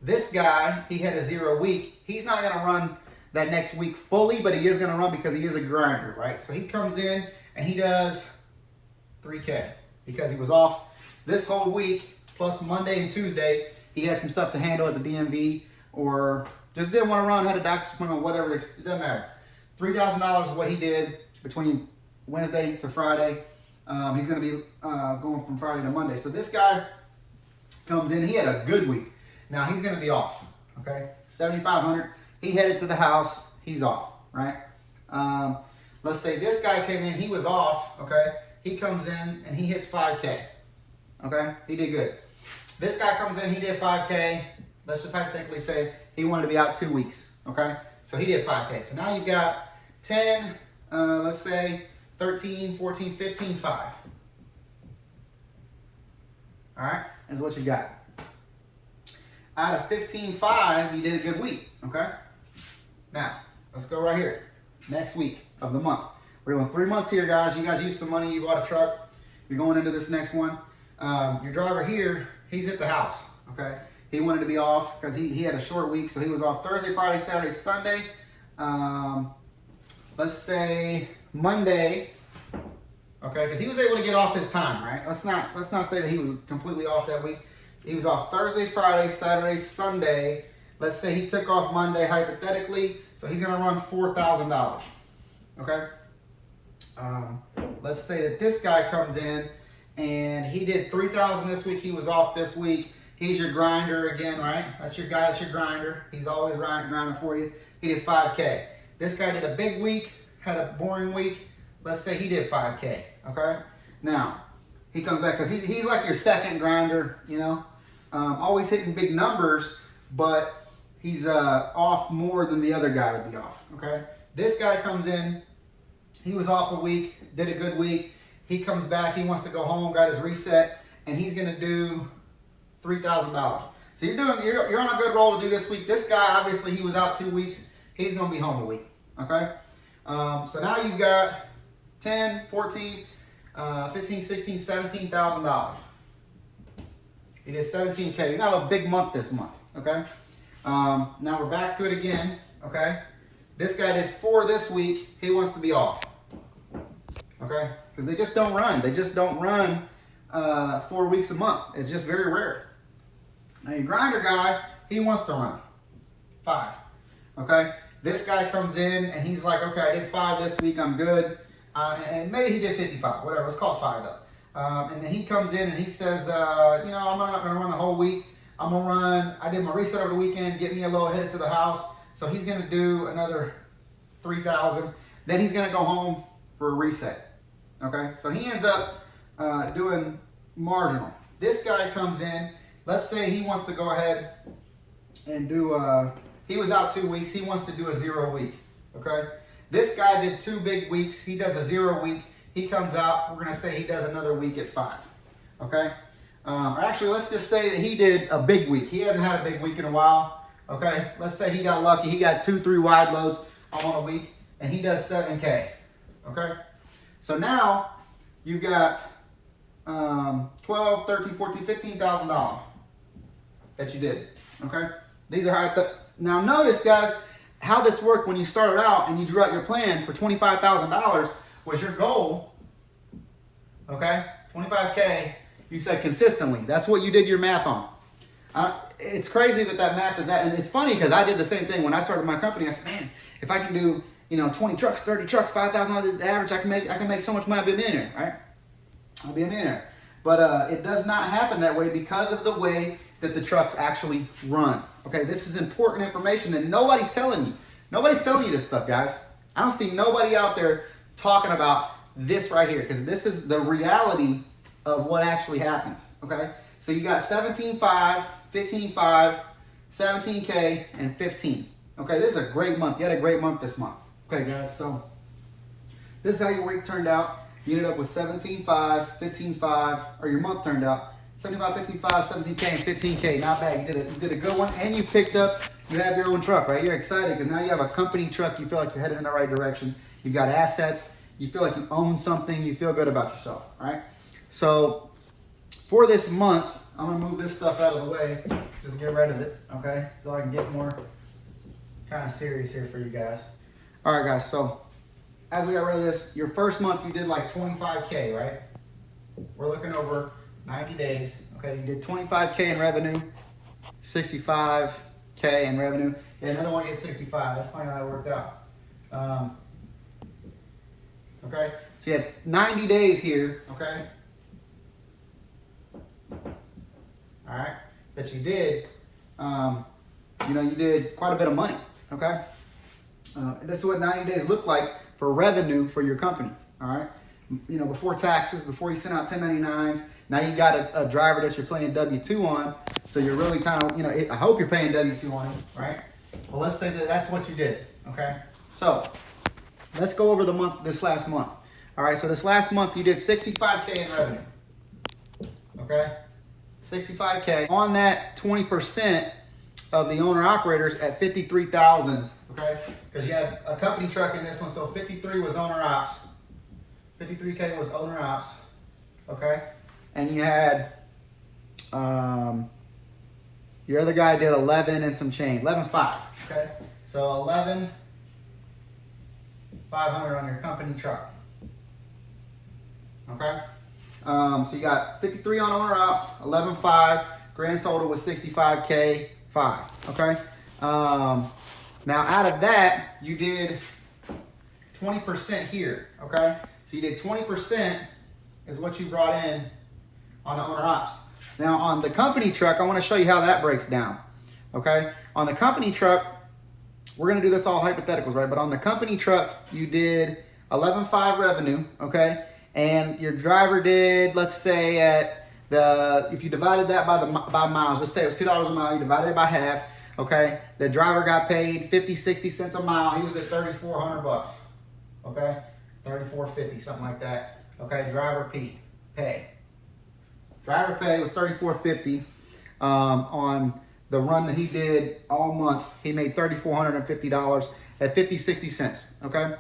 this guy, he had a 0 week. He's not gonna run that next week fully, but he is gonna run because he is a grinder, right? So he comes in and he does 3K because he was off this whole week, plus Monday and Tuesday. He had some stuff to handle at the DMV, or just didn't want to run, had a doctor's appointment, whatever, it doesn't matter. $3,000 is what he did between Wednesday to Friday. He's going to be going from Friday to Monday. So this guy comes in. He had a good week. Now he's going to be off. Okay, 7,500. He headed to the house. He's off. Right. Let's say this guy came in. He was off. Okay. He comes in and he hits 5K. Okay. He did good. This guy comes in. He did 5K. Let's just hypothetically say he wanted to be out 2 weeks. Okay. So he did 5K. So now you've got 10. Let's say 13, 14, 15, 5. All right, is what you got. Out of 15.5, you did a good week, okay? Now, let's go right here. Next week of the month. We're doing 3 months here, guys. You guys used some money. You bought a truck. You're going into this next one. Your driver here, he's at the house, okay? He wanted to be off because he had a short week, so he was off Thursday, Friday, Saturday, Sunday. Let's say Monday, okay, because he was able to get off his time, right? Let's not say that he was completely off that week. He was off Thursday, Friday, Saturday, Sunday. Let's say he took off Monday, hypothetically, so he's gonna run $4,000, okay? Let's say that this guy comes in and he did 3,000 this week. He was off this week. He's your grinder again, right? That's your guy. That's your grinder. He's always grinding for you. He did 5K. This guy did a big week, had a boring week. Let's say he did 5K, okay? Now, he comes back because he's like your second grinder, you know? Always hitting big numbers, but he's off more than the other guy would be off, okay? This guy comes in, he was off a week, did a good week. He comes back, he wants to go home, got his reset, and he's gonna do $3,000. So you're on a good roll to do this week. This guy, obviously, he was out 2 weeks. He's gonna be home a week, okay? So now you've got 10, 14, 15, 16, $17,000. He did 17K. You got a big month this month, okay? Now we're back to it again, okay? This guy did 4 this week. He wants to be off, okay? Because they just don't run. They just don't run 4 weeks a month. It's just very rare. Now your grinder guy, he wants to run 5, okay? This guy comes in and he's like, okay, I did 5 this week, I'm good. And maybe he did 55, whatever, let's call it 5 though. And then he comes in and he says, you know, I'm not gonna run the whole week. I'm gonna run, I did my reset over the weekend, get me a little headed to the house. So he's gonna do another 3,000. Then he's gonna go home for a reset, okay? So he ends up doing marginal. This guy comes in, let's say he wants to go ahead and do, he was out 2 weeks, he wants to do a 0 week, okay? This guy did 2 big weeks. He does a 0 week. He comes out, we're gonna say he does another week at 5, okay? Actually, let's just say that he did a big week. He hasn't had a big week in a while, okay? Let's say he got lucky. He got 2-3 wide loads on a week, and he does 7K, okay? So now you've got $12, $13, $14, $15,000 that you did, okay? These are how, now notice, guys, how this worked when you started out and you drew out your plan for $25,000 was your goal, okay? 25K, you said consistently. That's what you did your math on. It's crazy that math is that, and it's funny because I did the same thing when I started my company. I said, man, if I can do, 20 trucks, 30 trucks, $5,000 average, I can make so much money. I'll be a millionaire, right? I'll be a millionaire. But it does not happen that way because of the way that the trucks actually run. Okay, this is important information that nobody's telling you. Nobody's telling you this stuff, guys. I don't see nobody out there talking about this right here because this is the reality of what actually happens. Okay, so you got 17.5, 15.5, 17K, and 15. Okay, this is a great month. You had a great month this month. Okay, guys, so this is how your week turned out. You ended up with 17.5, 15.5, or your month turned out 75, 55, 17K, and 15K. Not bad. You did a good one, and you have your own truck, right? You're excited because now you have a company truck. You feel like you're headed in the right direction. You've got assets. You feel like you own something. You feel good about yourself, all right? So for this month, I'm going to move this stuff out of the way. Just get rid of it, okay? So I can get more kind of serious here for you guys. All right, guys, so as we got rid of this, your first month you did like 25K, right? We're looking over 90 days. Okay, you did 25K in revenue, 65K in revenue. Yeah, another one gets 65. That's funny how that worked out. Okay, so you had 90 days here, okay? All right, that you did, you did quite a bit of money, okay? This is what 90 days look like for revenue for your company, all right? Before taxes, before you send out 1099s, now you got a driver that you're paying W-2 on, so you're really kind of, I hope you're paying W-2 on him, right? Well, let's say that that's what you did, okay? So, let's go over this last month. All right, so this last month you did 65K in revenue, okay? 65K. On that, 20% of the owner-operators at 53,000, okay? Because you had a company truck in this one, so 53 was owner-ops. 53K was owner-ops, okay? And you had, your other guy did 11 and some change, 11.5, okay? So 11,500 on your company truck, okay? So you got 53 on owner ops, 11.5, grand total was 65K, 5, okay? Now out of that, you did 20% here, okay? So you did 20% is what you brought in on the owner ops. Now on the company truck, I want to show you how that breaks down, okay? On the company truck, we're going to do this all hypotheticals, right? But on the company truck, you did 11.5 revenue, okay? And your driver did, let's say if you divided that by miles, let's say it was $2 a mile, you divided it by half, okay? The driver got paid 50, 60 cents a mile. He was at 3,400 bucks, okay? 3,450, something like that, okay? Driver pay. Driver pay was 3,450 on the run that he did all month. He made $3,450 at 50, 60 cents, okay?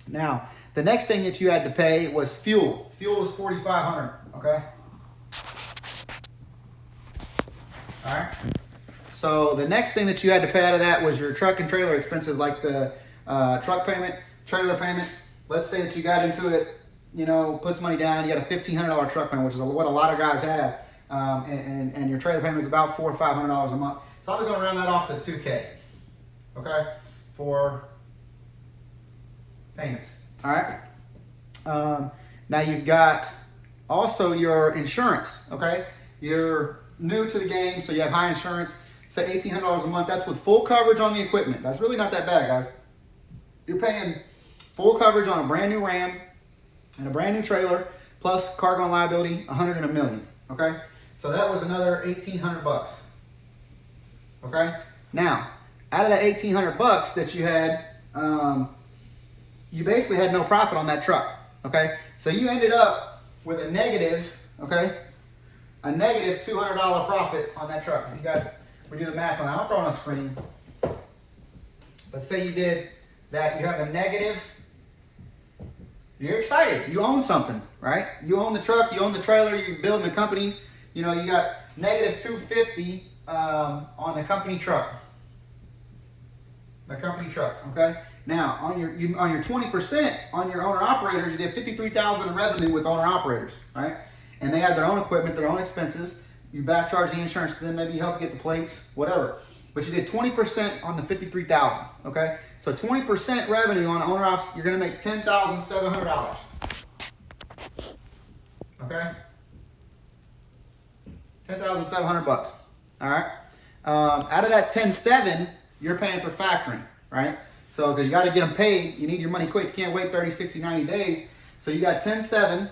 Now, the next thing that you had to pay was fuel. Fuel was $4,500, okay? All right. So the next thing that you had to pay out of that was your truck and trailer expenses, like the truck payment, trailer payment. Let's say that you got into it, put some money down, you got a $1,500 truck payment, which is what a lot of guys have, and your trailer payment is about $400 or $500 a month. So I'm going to round that off to 2K, okay, for payments. All right. Now you've got also your insurance, okay? You're new to the game, so you have high insurance. Say $1,800 a month. That's with full coverage on the equipment. That's really not that bad, guys. You're paying full coverage on a brand new Ram and a brand new trailer, plus cargo and liability, $100 and $1 million, okay? So that was another 1,800 bucks, okay? Now, out of that 1,800 bucks that you had you basically had no profit on that truck, okay? So you ended up with a negative, okay? A negative $200 profit on that truck. If you guys, we do the math on that. I'll throw it on a screen. Let's say you did that, you have a negative, you're excited, you own something, right? You own the truck, you own the trailer, you're building a company, you know, you got negative 250 on the company truck. The company truck, okay? Now, on your 20%, on your owner-operators, you did $53,000 in revenue with owner-operators, right? And they had their own equipment, their own expenses. You back charge the insurance to them, maybe you help get the plates, whatever. But you did 20% on the $53,000, okay? So 20% revenue on owner-ops, you're gonna make $10,700, okay? 10,700 bucks, all right? Out of that 10.7, you're paying for factoring, right? So, because you got to get them paid, you need your money quick. You can't wait 30, 60, 90 days. So you got 10.7,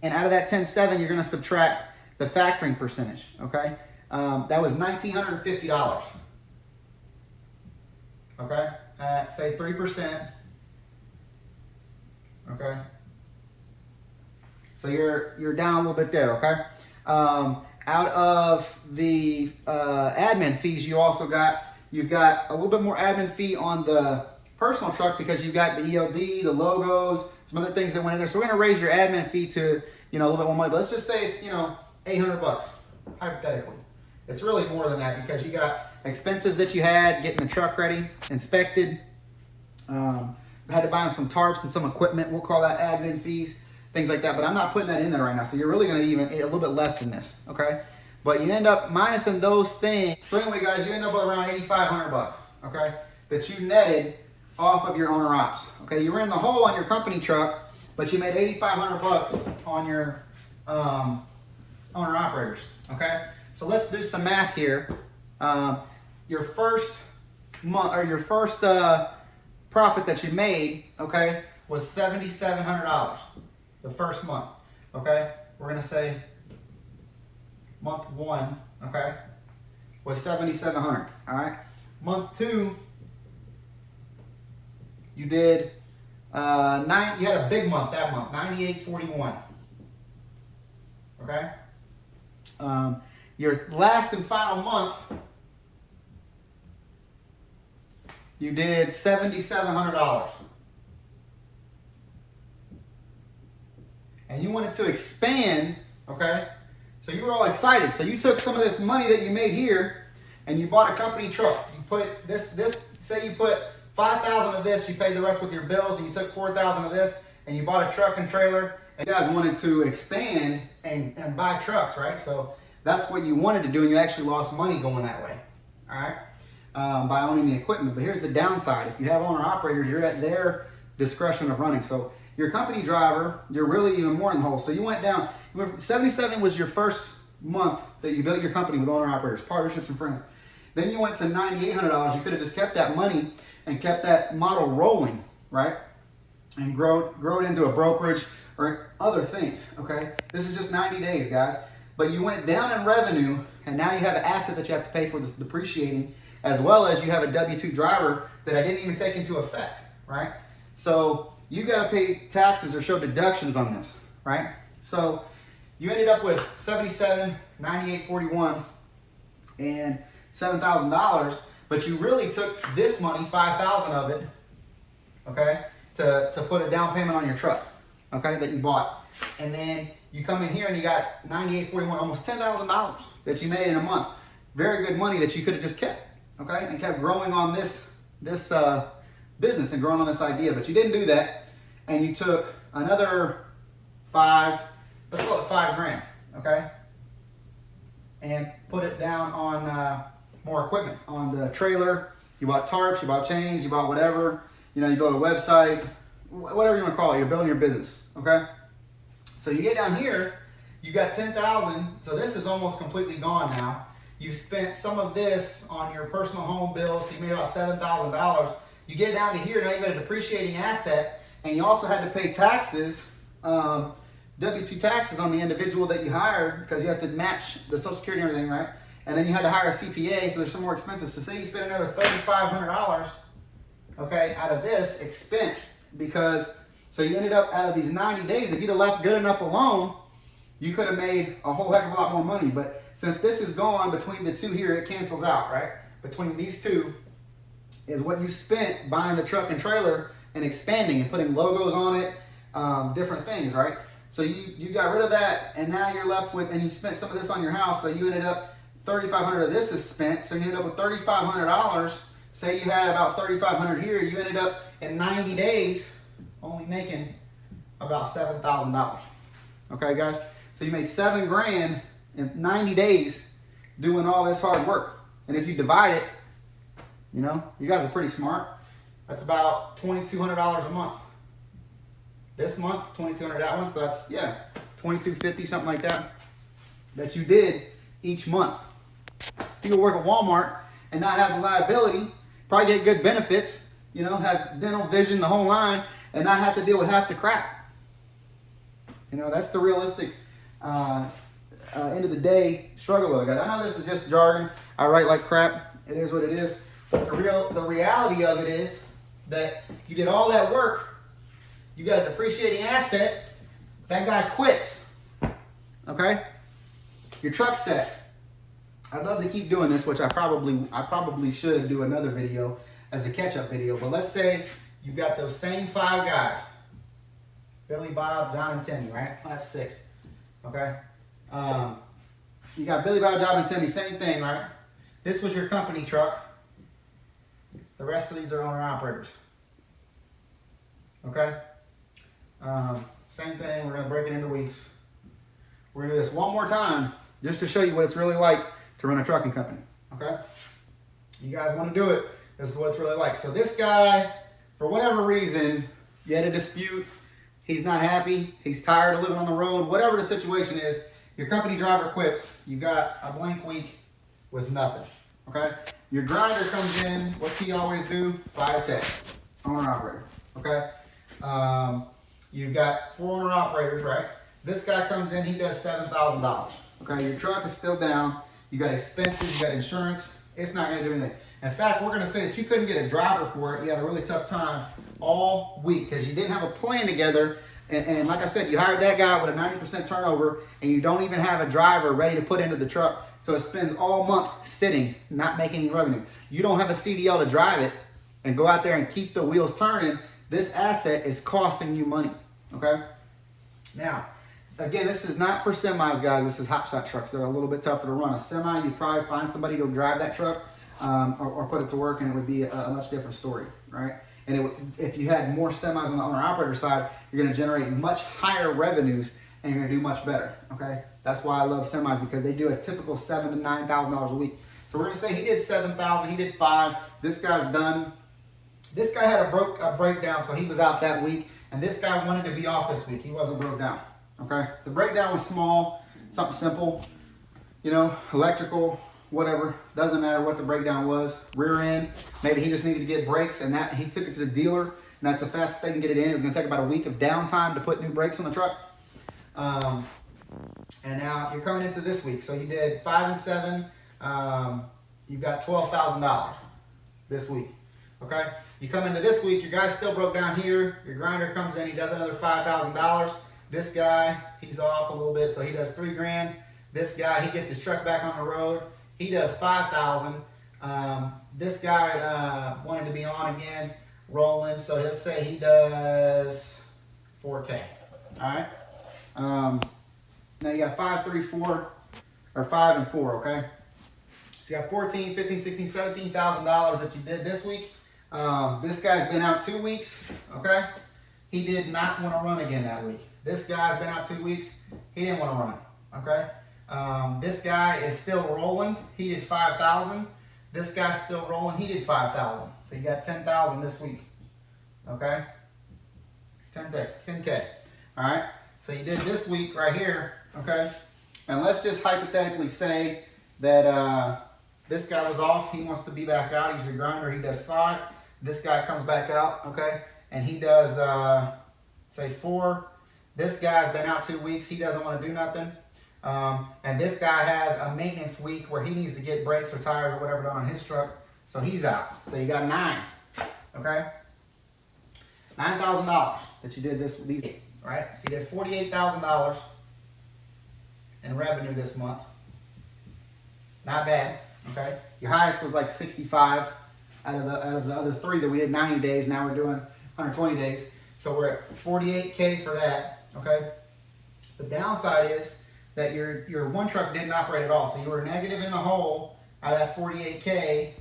and out of that 10.7, you're going to subtract the factoring percentage, okay? That was $1,950, okay? At, say, 3%, okay? So you're down a little bit there, okay? Out of the admin fees, you've got a little bit more admin fee on the personal truck because you've got the ELD, the logos, some other things that went in there. So we're gonna raise your admin fee to, you know, a little bit more money. But let's just say it's, you know, 800 bucks, hypothetically. It's really more than that because you got expenses that you had, getting the truck ready, inspected. Had to buy them some tarps and some equipment. We'll call that admin fees, things like that. But I'm not putting that in there right now. So you're really gonna even a little bit less than this, okay? But you end up minusing those things. So anyway, guys, you end up with around 8,500 bucks, okay? That you netted off of your owner ops, okay? You were in the hole on your company truck, but you made 8,500 bucks on your owner operators, okay? So let's do some math here. Your first month, or your first profit that you made, okay, was $7,700 the first month, okay? We're gonna say month 1, okay, was $7,700, all right? Month 2, you did you had a big month that month, $98.41, okay? Your last and final month, you did $7,700. And you wanted to expand, okay? So you were all excited. So you took some of this money that you made here and you bought a company truck. You put this, say you put 5,000 of this, you paid the rest with your bills, and you took 4,000 of this and you bought a truck and trailer. And you guys wanted to expand and buy trucks, right? So that's what you wanted to do, and you actually lost money going that way, all right? By owning the equipment. But here's the downside. If you have owner operators, you're at their discretion of running. So your company driver, you're really even more in the hole. So you went down, 77 was your first month that you built your company with owner operators, partnerships, and friends. Then you went to $9,800. You could have just kept that money and kept that model rolling, right? And grow it into a brokerage or other things, okay? This is just 90 days, guys. But you went down in revenue, and now you have an asset that you have to pay for this depreciating, as well as you have a W-2 driver that I didn't even take into effect, right? So you got to pay taxes or show deductions on this, right? So you ended up with $77, $98.41, and $7,000, but you really took this money, $5,000 of it, okay, to put a down payment on your truck, okay, that you bought. And then you come in here and you got $98.41, almost $10,000 that you made in a month. Very good money that you could have just kept, okay, and kept growing on this business and growing on this idea. But you didn't do that, and you took another let's call it $5,000, okay, and put it down on more equipment, on the trailer. You bought tarps, you bought chains, you bought whatever, you know, you build a website, whatever you want to call it. You're building your business, okay? So you get down here, you got $10,000, so this is almost completely gone now. You spent some of this on your personal home bills, so you made about $7,000. You get down to here, now you've got a depreciating asset, and you also had to pay taxes, W-2 taxes on the individual that you hired, because you have to match the Social Security and everything, right? And then you had to hire a CPA, so there's some more expenses. So say you spend another $3,500, okay, out of this expense. Because, so you ended up out of these 90 days, if you'd have left good enough alone, you could have made a whole heck of a lot more money. But since this is gone between the two here, it cancels out, right? Between these two is what you spent buying the truck and trailer and expanding and putting logos on it, different things, right? So you got rid of that, and now you're left with, and you spent some of this on your house, so you ended up, $3,500 of this is spent, so you ended up with $3,500. Say you had about $3,500 here, you ended up in 90 days only making about $7,000. Okay, guys? So you made $7 grand in 90 days doing all this hard work. And if you divide it, you know, you guys are pretty smart. That's about $2,200 a month. This month, $2,200 that one, so that's, yeah, $2,250, something like that, that you did each month. You could work at Walmart and not have the liability, probably get good benefits, you know, have dental, vision, the whole line, and not have to deal with half the crap. You know, that's the realistic end of the day struggle of it, guys. I know this is just jargon. I write like crap. It is what it is. But the reality of it is that you did all that work. You got a depreciating asset. That guy quits. Okay? Your truck's set. I'd love to keep doing this, which I probably should do another video as a catch-up video. But let's say you got those same 5 guys. Billy, Bob, John, and Timmy, right? That's 6. Okay? You got Billy, Bob, John, and Timmy, same thing, right? This was your company truck. The rest of these are owner-operators. Okay? Same thing, we're going to break it into weeks. We're going to do this one more time just to show you what it's really like to run a trucking company. Okay? You guys want to do it, this is what it's really like. So this guy, for whatever reason, you had a dispute, he's not happy, he's tired of living on the road, whatever the situation is, your company driver quits, you got a blank week with nothing. Okay? Your grinder comes in, what's he always do? 5K, owner-operator. Okay? You've got 4 owner-operators, right? This guy comes in, he does $7,000. Okay, your truck is still down. You got expenses, you got insurance. It's not going to do anything. In fact, we're going to say that you couldn't get a driver for it. You had a really tough time all week because you didn't have a plan together. And like I said, you hired that guy with a 90% turnover, and you don't even have a driver ready to put into the truck. So it spends all month sitting, not making any revenue. You don't have a CDL to drive it and go out there and keep the wheels turning. This asset is costing you money. Okay? Now, again, this is not for semis, guys. This is hotshot trucks. They're a little bit tougher to run. A semi, you probably find somebody to drive that truck or put it to work, and it would be a much different story, right? And it would, if you had more semis on the owner-operator side, you're going to generate much higher revenues, and you're going to do much better, okay? That's why I love semis, because they do a typical $7,000 to $9,000 a week. So we're going to say he did $7,000, he did $5,000. This guy's done. This guy had a breakdown, so he was out that week, and this guy wanted to be off this week. He wasn't broke down. Okay, the breakdown was small, something simple, you know, electrical, whatever, doesn't matter what the breakdown was. Rear end, maybe he just needed to get brakes, and that he took it to the dealer, and that's the fastest they can get it in. It was going to take about a week of downtime to put new brakes on the truck. And now you're coming into this week, so you did 5 and 7. You've got $12,000 this week. Okay, you come into this week, your guy's still broke down here. Your grinder comes in, he does another $5,000. This guy, he's off a little bit, so he does $3 grand. This guy, he gets his truck back on the road. He does $5,000. This guy wanted to be on again, rolling, so he'll say he does $4K. All right. Now you got 5, 3, 4, or 5 and 4. Okay. So you got $14,000, $15,000, $16,000, $17,000 that you did this week. This guy's been out 2 weeks. Okay. He did not want to run again that week. This guy's been out 2 weeks. He didn't want to run. Okay. This guy is still rolling. He did $5,000. This guy's still rolling. He did $5,000. So you got $10,000 this week. Okay. 10K. All right. So you did this week right here. Okay. And let's just hypothetically say that this guy was off. He wants to be back out. He's your grinder. He does 5. This guy comes back out. Okay. And he does, say 4. This guy's been out 2 weeks. He doesn't want to do nothing. And this guy has a maintenance week where he needs to get brakes or tires or whatever done on his truck. So he's out. So you got 9. okay? $9,000 that you did these, right? So you did $48,000 in revenue this month. Not bad, okay? Your highest was like 65 out of the other 3 that we did 90 days. Now we're doing 120 days. So we're at 48K for that, okay? The downside is that your one truck didn't operate at all. So you were negative in the hole out of that 48K.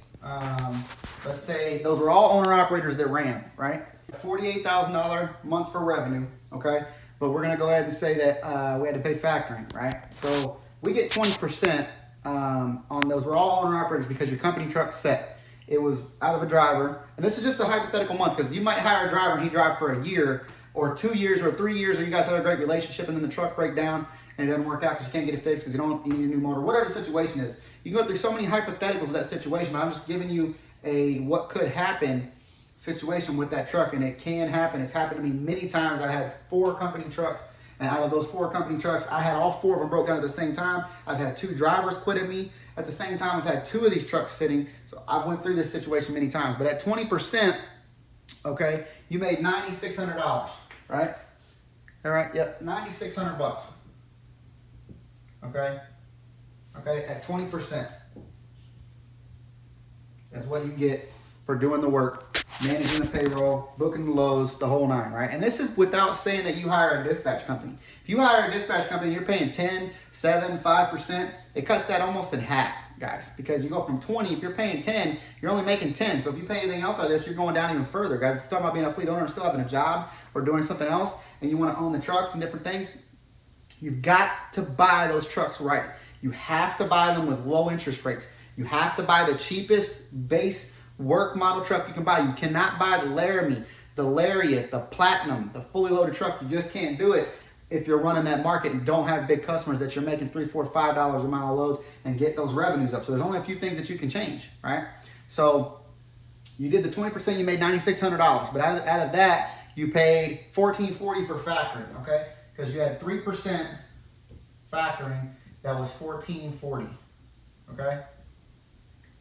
Let's say those were all owner operators that ran, right? $48,000 month for revenue, okay? But we're gonna go ahead and say that we had to pay factoring, right? So we get 20% on those. We're all owner operators because your company truck's set. It was out of a driver. And this is just a hypothetical month because you might hire a driver and he drive for a year or 2 years or 3 years, or you guys have a great relationship and then the truck break down and it doesn't work out because you can't get it fixed because you need a new motor. Whatever the situation is. You can go through so many hypotheticals of that situation, but I'm just giving you a what could happen situation with that truck, and it can happen. It's happened to me many times. I had 4 company trucks, and out of those 4 company trucks, I had all 4 of them broke down at the same time. I've had 2 drivers quit at me at the same time. I've had 2 of these trucks sitting, so I've went through this situation many times. But at 20%, okay, you made $9,600, right? All right, yep, $9,600, okay? Okay, at 20%. That's what you get for doing the work, managing the payroll, booking the loads, the whole 9, right? And this is without saying that you hire a dispatch company. If you hire a dispatch company, you're paying 10, 7, 5%. It cuts that almost in half, guys, because you go from 20, if you're paying 10, you're only making 10. So if you pay anything else like this, you're going down even further, guys. If you're talking about being a fleet owner and still having a job or doing something else, and you want to own the trucks and different things, you've got to buy those trucks right. You have to buy them with low interest rates. You have to buy the cheapest base work model truck you can buy. You cannot buy the Laramie, the Lariat, the Platinum, the fully loaded truck. You just can't do it if you're running that market and don't have big customers that you're making $3, $4, $5 a mile loads and get those revenues up. So there's only a few things that you can change, right? So you did the 20%, you made $9,600, but out of that, you paid $1,440 for factoring, okay? Because you had 3% factoring. That was $1,440, okay?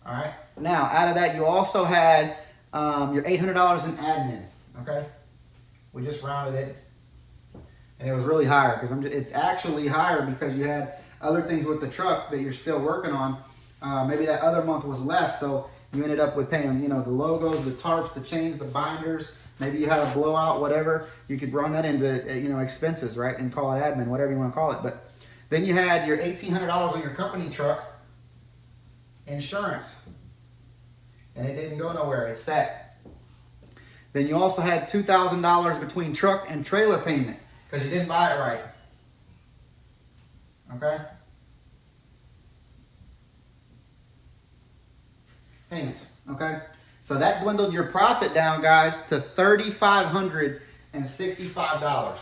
All right. Now, out of that, you also had your $800 in admin, okay? We just rounded it, and it was really higher because it's actually higher because you had other things with the truck that you're still working on. Maybe that other month was less, so you ended up with paying, you know, the logos, the tarps, the chains, the binders. Maybe you had a blowout, whatever. You could run that into, you know, expenses, right, and call it admin, whatever you want to call it. But then you had your $1,800 on your company truck insurance, and it didn't go nowhere. It sat. Then you also had $2,000 between truck and trailer payment because you didn't buy it right. Okay? Payments. Okay? So that dwindled your profit down, guys, to $3,565.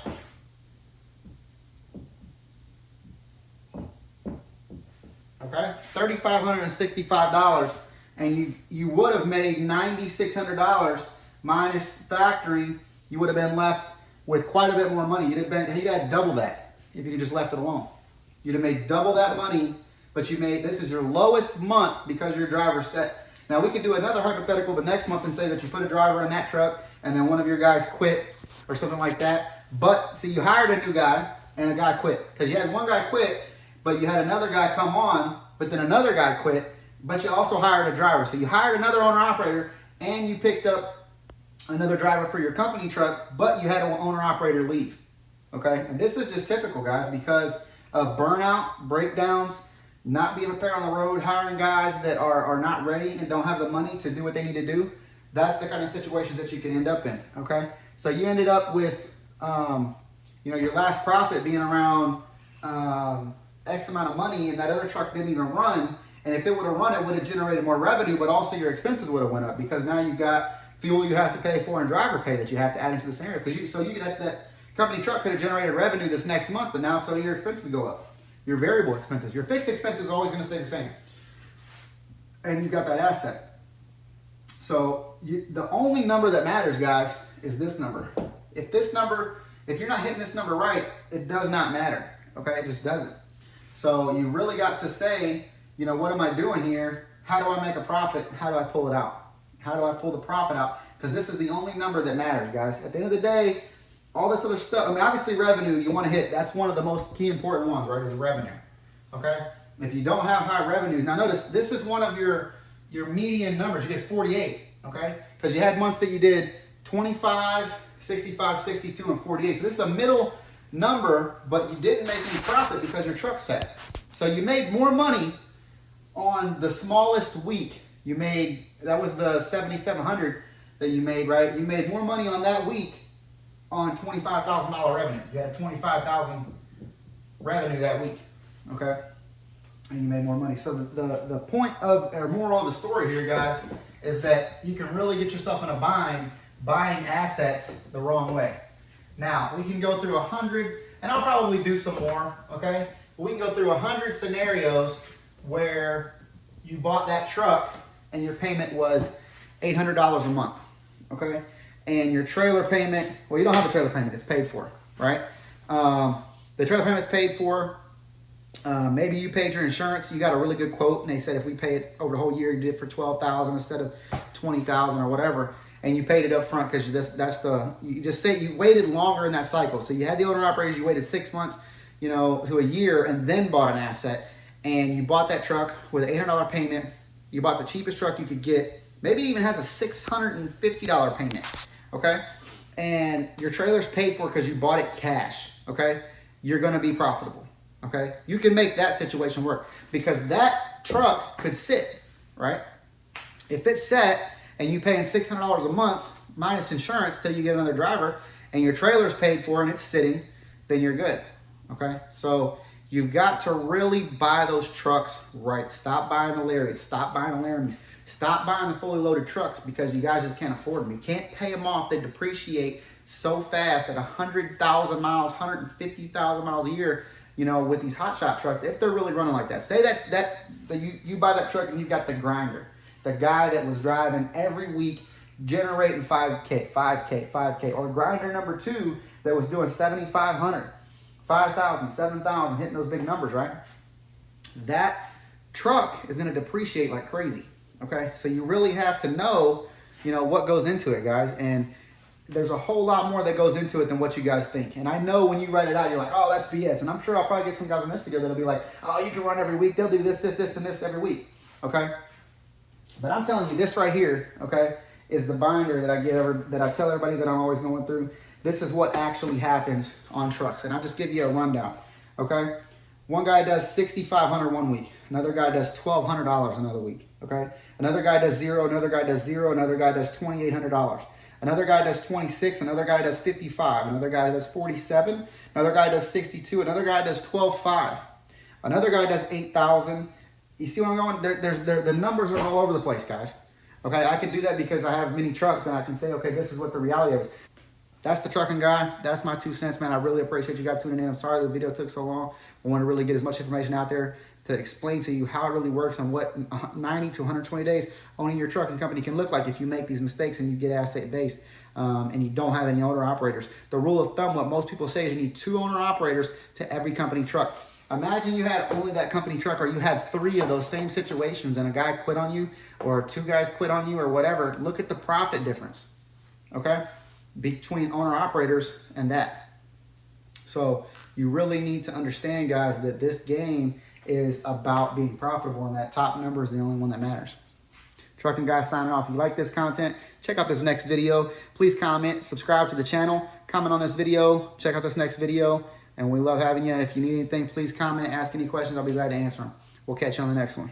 Okay, $3,565, and you would have made $9,600 minus factoring. You would have been left with quite a bit more money. You'd had double that if you just left it alone. You'd have made double that money, but this is your lowest month because your driver set. Now we could do another hypothetical the next month and say that you put a driver in that truck and then one of your guys quit or something like that. But see, you hired a new guy and a guy quit because you had one guy quit, but you had another guy come on, but then another guy quit, but you also hired a driver. So you hired another owner-operator, and you picked up another driver for your company truck, but you had an owner-operator leave, okay? And this is just typical, guys, because of burnout, breakdowns, not being prepared on the road, hiring guys that are not ready and don't have the money to do what they need to do. That's the kind of situations that you can end up in, okay? So you ended up with, you know, your last profit being around X amount of money, and that other truck didn't even run. And if it would have run, it would have generated more revenue, but also your expenses would have went up because now you've got fuel you have to pay for and driver pay that you have to add into the scenario. Because that company truck could have generated revenue this next month, but now so your expenses go up. Your variable expenses, your fixed expenses is always going to stay the same, and you've got that asset. So the only number that matters, guys, is this number. If you're not hitting this number right, it does not matter. Okay, it just doesn't. So you really got to say, you know, what am I doing here? How do I make a profit? How do I pull it out? How do I pull the profit out? because this is the only number that matters, guys. At the end of the day, all this other stuff, I mean, obviously revenue you want to hit. That's one of the most key important ones, right, is revenue, okay? If you don't have high revenues, now notice, this is one of your median numbers. You did 48, okay? Because you had months that you did 25, 65, 62, and 48. So this is a middle number, but you didn't make any profit because your truck set. So you made more money on the smallest week. You made, that was the 7,700 that you made, right? You made more money on that week on $25,000 revenue. You had 25,000 revenue that week, okay? And you made more money. So the point of, or moral of the story here, guys, is that you can really get yourself in a bind buying assets the wrong way. Now, we can go through 100, and I'll probably do some more, okay? We can go through 100 scenarios where you bought that truck and your payment was $800 a month, okay? And your trailer payment, well, you don't have a trailer payment, it's paid for, right? The trailer payment's paid for. Maybe you paid your insurance, you got a really good quote, and they said if we pay it over the whole year, you did it for $12,000 instead of $20,000 or whatever, and you paid it up front because you just say you waited longer in that cycle. So you had the owner operators, you waited 6 months, you know, to a year, and then bought an asset, and you bought that truck with an $800 payment. You bought the cheapest truck you could get. Maybe it even has a $650 payment, okay? And your trailer's paid for because you bought it cash, okay? You're gonna be profitable, okay? You can make that situation work because that truck could sit, right? If it's set and you paying $600 a month minus insurance till you get another driver and your trailer's paid for and it's sitting, then you're good, okay? So you've got to really buy those trucks right. Stop buying the Larrys, stop buying the Laramies, stop buying the fully loaded trucks because you guys just can't afford them. You can't pay them off. They depreciate so fast at 100,000 miles, 150,000 miles a year, you know, with these hotshot trucks, if they're really running like that. Say that you buy that truck and you got the grinder, the guy that was driving every week, generating 5K, 5K, 5K, or grinder number 2 that was doing 7,500, 5,000, 7,000, hitting those big numbers, right? That truck is going to depreciate like crazy, okay? So you really have to know, you know, what goes into it, guys, and there's a whole lot more that goes into it than what you guys think. And I know when you write it out, you're like, oh, that's BS. And I'm sure I'll probably get some guys on this video that'll be like, oh, you can run every week. They'll do this, this, this, and this every week, okay? But I'm telling you, this right here, okay, is the binder that I tell everybody that I'm always going through. This is what actually happens on trucks. And I'll just give you a rundown, okay? One guy does $6,500 one week. Another guy does $1,200 another week, okay? Another guy does zero. Another guy does zero. Another guy does $2,800. Another guy does 26. Another guy does 55. Another guy does 47. Another guy does 62. Another guy does 12,500. Another guy does 8,000. You see where I'm going? The numbers are all over the place, guys. Okay, I can do that because I have many trucks and I can say, okay, this is what the reality is. That's the trucking guy. That's my 2 cents, man. I really appreciate you guys tuning in. I'm sorry the video took so long. I want to really get as much information out there to explain to you how it really works and what 90 to 120 days owning your trucking company can look like if you make these mistakes and you get asset based and you don't have any owner operators. The rule of thumb, what most people say is you need 2 owner operators to every company truck. Imagine you had only that company truck, or you had 3 of those same situations and a guy quit on you, or 2 guys quit on you, or whatever. Look at the profit difference, okay, between owner operators and that. So you really need to understand, guys, that this game is about being profitable, and that top number is the only one that matters. Trucking Guy signing off. If you like this content, check out this next video. Please comment, subscribe to the channel, comment on this video, check out this next video, and we love having you. If you need anything, please comment, ask any questions. I'll be glad to answer them. We'll catch you on the next one.